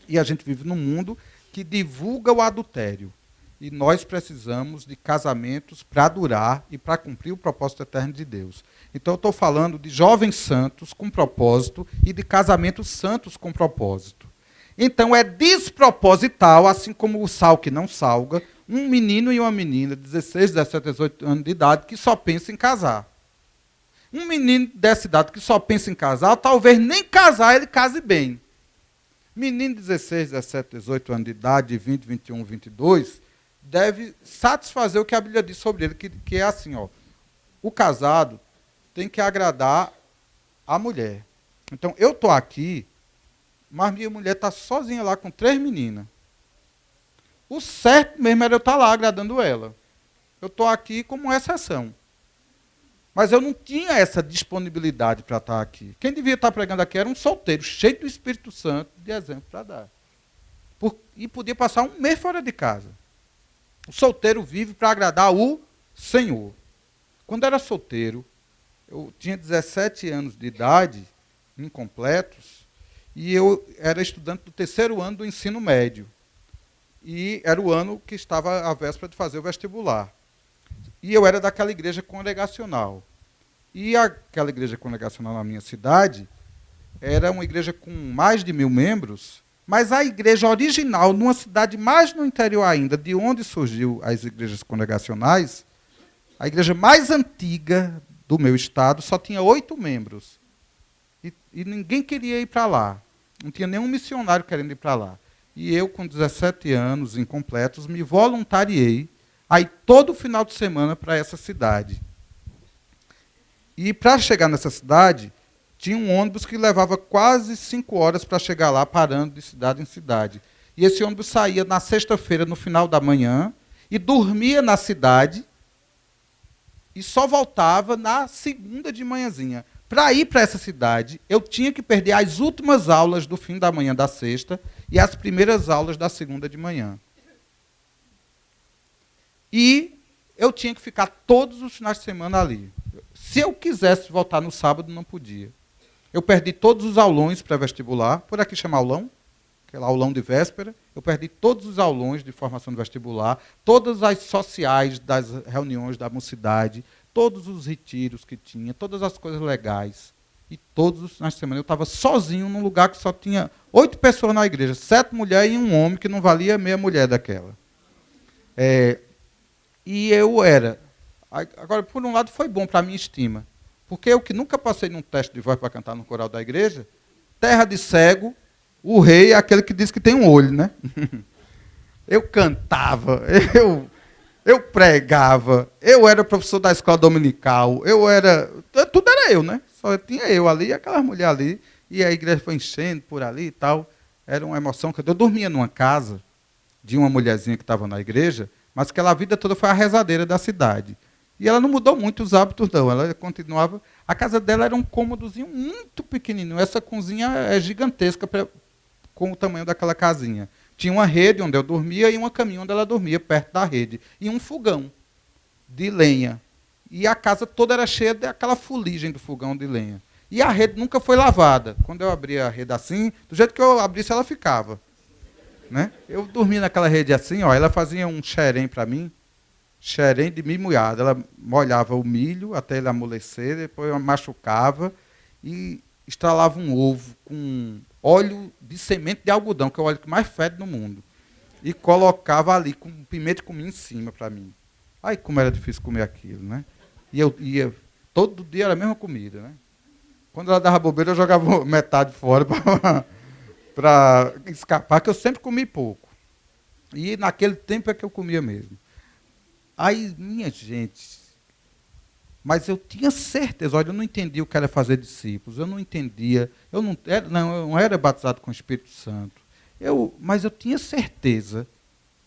E a gente vive num mundo que divulga o adultério. E nós precisamos de casamentos para durar e para cumprir o propósito eterno de Deus. Então, eu estou falando de jovens santos com propósito e de casamentos santos com propósito. Então, é desproposital, assim como o sal que não salga, um menino e uma menina, 16, 17, 18 anos de idade, que só pensa em casar. Um menino dessa idade que só pensa em casar, talvez nem casar ele case bem. Menino de 16, 17, 18 anos de idade, 20, 21, 22, deve satisfazer o que a Bíblia diz sobre ele, que é assim, ó, o casado tem que agradar a mulher. Então, eu estou aqui, mas minha mulher está sozinha lá com 3 meninas. O certo mesmo era eu estar lá agradando ela. Eu estou aqui como exceção. Mas eu não tinha essa disponibilidade para estar aqui. Quem devia estar pregando aqui era um solteiro, cheio do Espírito Santo, de exemplo para dar. E podia passar um mês fora de casa. O solteiro vive para agradar o Senhor. Quando eu era solteiro, eu tinha 17 anos de idade, incompletos, e eu era estudante do 3º ano do ensino médio. E era o ano que estava à véspera de fazer o vestibular. E eu era daquela igreja congregacional. E aquela igreja congregacional na minha cidade era uma igreja com mais de 1000 membros, mas a igreja original, numa cidade mais no interior ainda, de onde surgiu as igrejas congregacionais, a igreja mais antiga do meu estado só tinha 8 membros. E ninguém queria ir para lá. Não tinha nenhum missionário querendo ir para lá. E eu, com 17 anos incompletos, me voluntariei aí todo final de semana para essa cidade. E para chegar nessa cidade, tinha um ônibus que levava quase 5 horas para chegar lá, parando de cidade em cidade. E esse ônibus saía na sexta-feira, no final da manhã, e dormia na cidade, e só voltava na segunda de manhãzinha. Para ir para essa cidade, eu tinha que perder as últimas aulas do fim da manhã da sexta e as primeiras aulas da segunda de manhã. E eu tinha que ficar todos os finais de semana ali. Se eu quisesse voltar no sábado, não podia. Eu perdi todos os aulões pré-vestibular, por aqui chama aulão, aquele aulão de véspera. Eu perdi todos os aulões de formação do vestibular, todas as sociais das reuniões da mocidade, todos os retiros que tinha, todas as coisas legais. E todos os finais de semana eu estava sozinho num lugar que só tinha 8 pessoas na igreja, 7 mulheres e um homem que não valia meia mulher daquela. E eu era... Agora, por um lado, foi bom para a minha estima. Porque eu que nunca passei num teste de voz para cantar no coral da igreja, terra de cego, o rei é aquele que diz que tem um olho, né? Eu cantava, eu pregava, eu era professor da escola dominical, tudo era eu, né? Só tinha eu ali e aquela mulher ali, e a igreja foi enchendo por ali e tal. Era uma emoção. Eu dormia numa casa de uma mulherzinha que estava na igreja, mas que ela a vida toda foi a rezadeira da cidade. E ela não mudou muito os hábitos, não. Ela continuava... A casa dela era um cômodozinho muito pequenininho. Essa cozinha é gigantesca com o tamanho daquela casinha. Tinha uma rede onde eu dormia e uma caminha onde ela dormia, perto da rede. E um fogão de lenha. E a casa toda era cheia daquela fuligem do fogão de lenha. E a rede nunca foi lavada. Quando eu abria a rede assim, do jeito que eu abrisse, ela ficava. Né? Eu dormia naquela rede assim, ó, ela fazia um xerém para mim, xerém de milho moído. Ela molhava o milho até ele amolecer, depois machucava e estralava um ovo com óleo de semente de algodão, que é o óleo que mais fede no mundo. E colocava ali com pimenta e cominho em cima para mim. Ai, como era difícil comer aquilo, né? E eu ia, todo dia era a mesma comida, né? Quando ela dava bobeira, eu jogava metade fora para escapar, que eu sempre comi pouco. E naquele tempo é que eu comia mesmo. Aí, minha gente, mas eu tinha certeza, olha, eu não entendia o que era fazer discípulos, eu não entendia, eu não era batizado com o Espírito Santo, mas eu tinha certeza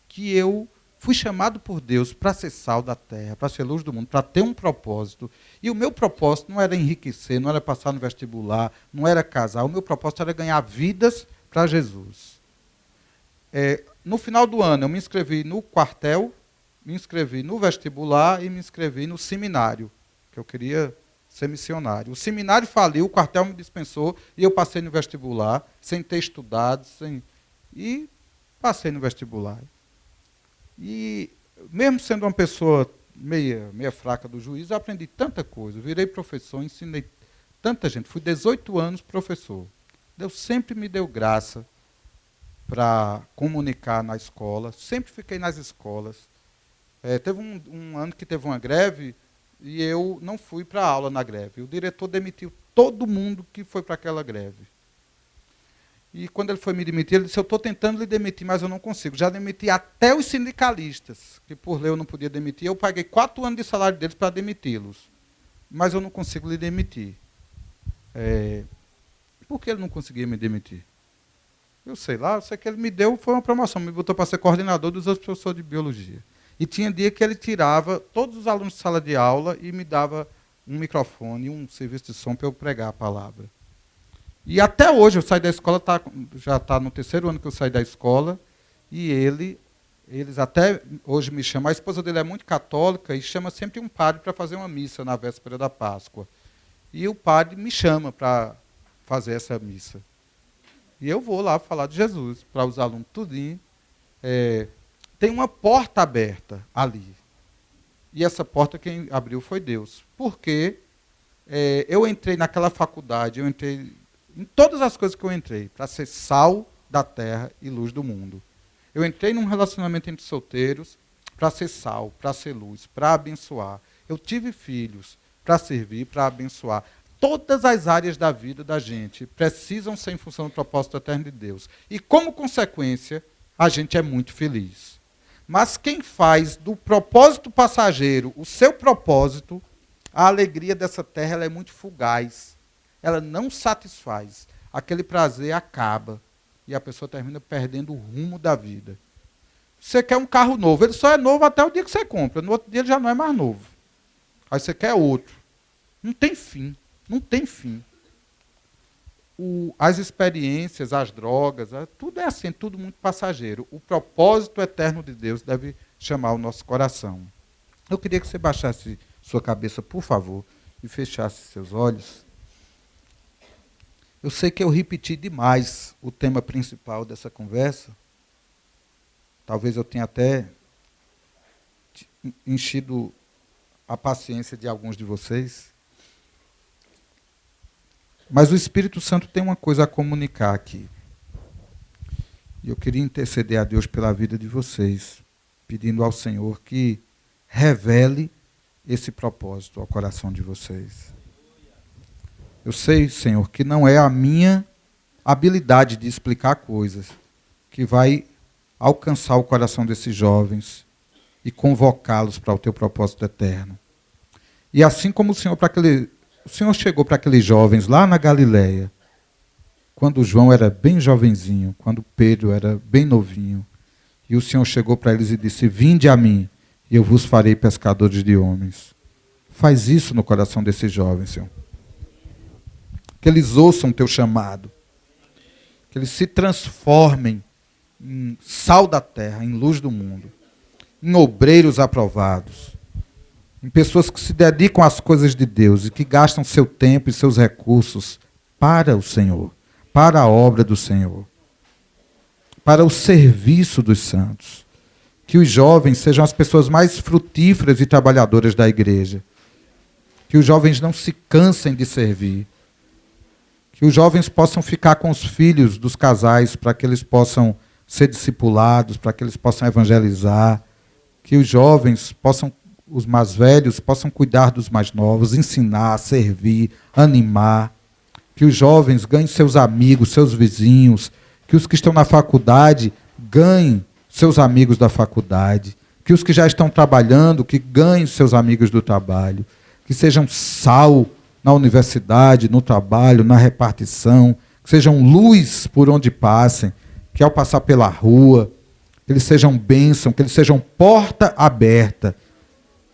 que eu fui chamado por Deus para ser sal da terra, para ser luz do mundo, para ter um propósito. E o meu propósito não era enriquecer, não era passar no vestibular, não era casar, o meu propósito era ganhar vidas para Jesus. No final do ano, eu me inscrevi no quartel, me inscrevi no vestibular e me inscrevi no seminário, que eu queria ser missionário. O seminário faliu, o quartel me dispensou e eu passei no vestibular, sem ter estudado, e passei no vestibular. E mesmo sendo uma pessoa meia fraca do juízo, eu aprendi tanta coisa, eu virei professor, ensinei tanta gente, fui 18 anos professor. Deus sempre me deu graça para comunicar na escola, sempre fiquei nas escolas. Teve um ano que teve uma greve e eu não fui para a aula na greve. O diretor demitiu todo mundo que foi para aquela greve. E quando ele foi me demitir, ele disse, eu estou tentando lhe demitir, mas eu não consigo. Já demiti até os sindicalistas, que por lei eu não podia demitir. Eu paguei 4 anos de salário deles para demiti-los. Mas eu não consigo lhe demitir. Por que ele não conseguia me demitir? Eu sei que ele me deu, foi uma promoção, me botou para ser coordenador dos outros professores de biologia. E tinha dia que ele tirava todos os alunos de sala de aula e me dava um microfone, um serviço de som para eu pregar a palavra. E até hoje, eu saí da escola, já está no 3º ano que eu saí da escola, e eles até hoje me chamam, a esposa dele é muito católica e chama sempre um padre para fazer uma missa na véspera da Páscoa. E o padre me chama para fazer essa missa. E eu vou lá falar de Jesus, para os alunos tudinho. Tem uma porta aberta ali. E essa porta quem abriu foi Deus. Porque eu entrei naquela faculdade, eu entrei em todas as coisas que eu entrei, para ser sal da terra e luz do mundo. Eu entrei num relacionamento entre solteiros para ser sal, para ser luz, para abençoar. Eu tive filhos para servir, para abençoar. Todas as áreas da vida da gente precisam ser em função do propósito eterno de Deus. E, como consequência, a gente é muito feliz. Mas quem faz do propósito passageiro o seu propósito, a alegria dessa terra ela é muito fugaz. Ela não satisfaz. Aquele prazer acaba. E a pessoa termina perdendo o rumo da vida. Você quer um carro novo. Ele só é novo até o dia que você compra. No outro dia ele já não é mais novo. Aí você quer outro. Não tem fim. Não tem fim. As experiências, as drogas, tudo é assim, tudo muito passageiro. O propósito eterno de Deus deve chamar o nosso coração. Eu queria que você baixasse sua cabeça, por favor, e fechasse seus olhos. Eu sei que eu repeti demais o tema principal dessa conversa. Talvez eu tenha até enchido a paciência de alguns de vocês. Mas o Espírito Santo tem uma coisa a comunicar aqui. E eu queria interceder a Deus pela vida de vocês, pedindo ao Senhor que revele esse propósito ao coração de vocês. Eu sei, Senhor, que não é a minha habilidade de explicar coisas que vai alcançar o coração desses jovens e convocá-los para o teu propósito eterno. E assim como o Senhor chegou para aqueles jovens lá na Galileia, quando João era bem jovenzinho, quando Pedro era bem novinho, e o Senhor chegou para eles e disse, vinde a mim, e eu vos farei pescadores de homens. Faz isso no coração desses jovens, Senhor. Que eles ouçam o teu chamado. Que eles se transformem em sal da terra, em luz do mundo. Em obreiros aprovados. Em pessoas que se dedicam às coisas de Deus e que gastam seu tempo e seus recursos para o Senhor, para a obra do Senhor, para o serviço dos santos. Que os jovens sejam as pessoas mais frutíferas e trabalhadoras da igreja. Que os jovens não se cansem de servir. Que os jovens possam ficar com os filhos dos casais para que eles possam ser discipulados, para que eles possam evangelizar. Que os jovens os mais velhos, possam cuidar dos mais novos, ensinar, servir, animar. Que os jovens ganhem seus amigos, seus vizinhos. Que os que estão na faculdade ganhem seus amigos da faculdade. Que os que já estão trabalhando, que ganhem seus amigos do trabalho. Que sejam sal na universidade, no trabalho, na repartição, que sejam luz por onde passem, que ao passar pela rua, que eles sejam bênção, que eles sejam porta aberta,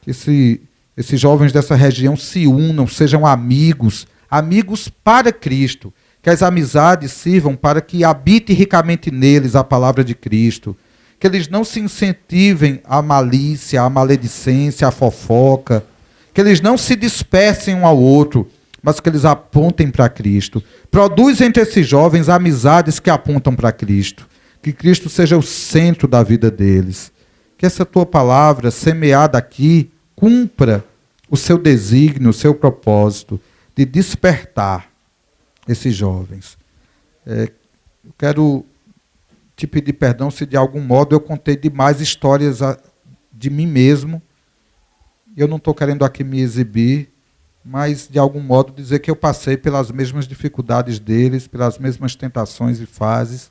que esses jovens dessa região se unam, sejam amigos, amigos para Cristo, que as amizades sirvam para que habite ricamente neles a palavra de Cristo, que eles não se incentivem à malícia, à maledicência, à fofoca, que eles não se dispersem um ao outro, mas que eles apontem para Cristo. Produz entre esses jovens amizades que apontam para Cristo. Que Cristo seja o centro da vida deles. Que essa tua palavra, semeada aqui, cumpra o seu desígnio, o seu propósito de despertar esses jovens. Eu quero te pedir perdão se de algum modo eu contei demais histórias de mim mesmo. Eu não estou querendo aqui me exibir, mas de algum modo dizer que eu passei pelas mesmas dificuldades deles, pelas mesmas tentações e fases,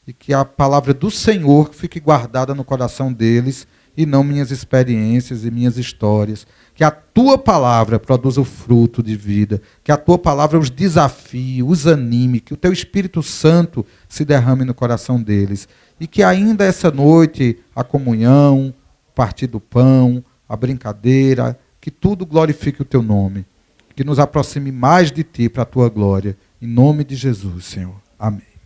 e que a palavra do Senhor fique guardada no coração deles, e não minhas experiências e minhas histórias. Que a tua palavra produza o fruto de vida, que a tua palavra os desafie, os anime, que o teu Espírito Santo se derrame no coração deles. E que ainda essa noite a comunhão, o partir do pão, a brincadeira, que tudo glorifique o teu nome. Que nos aproxime mais de ti para a tua glória. Em nome de Jesus, Senhor. Amém.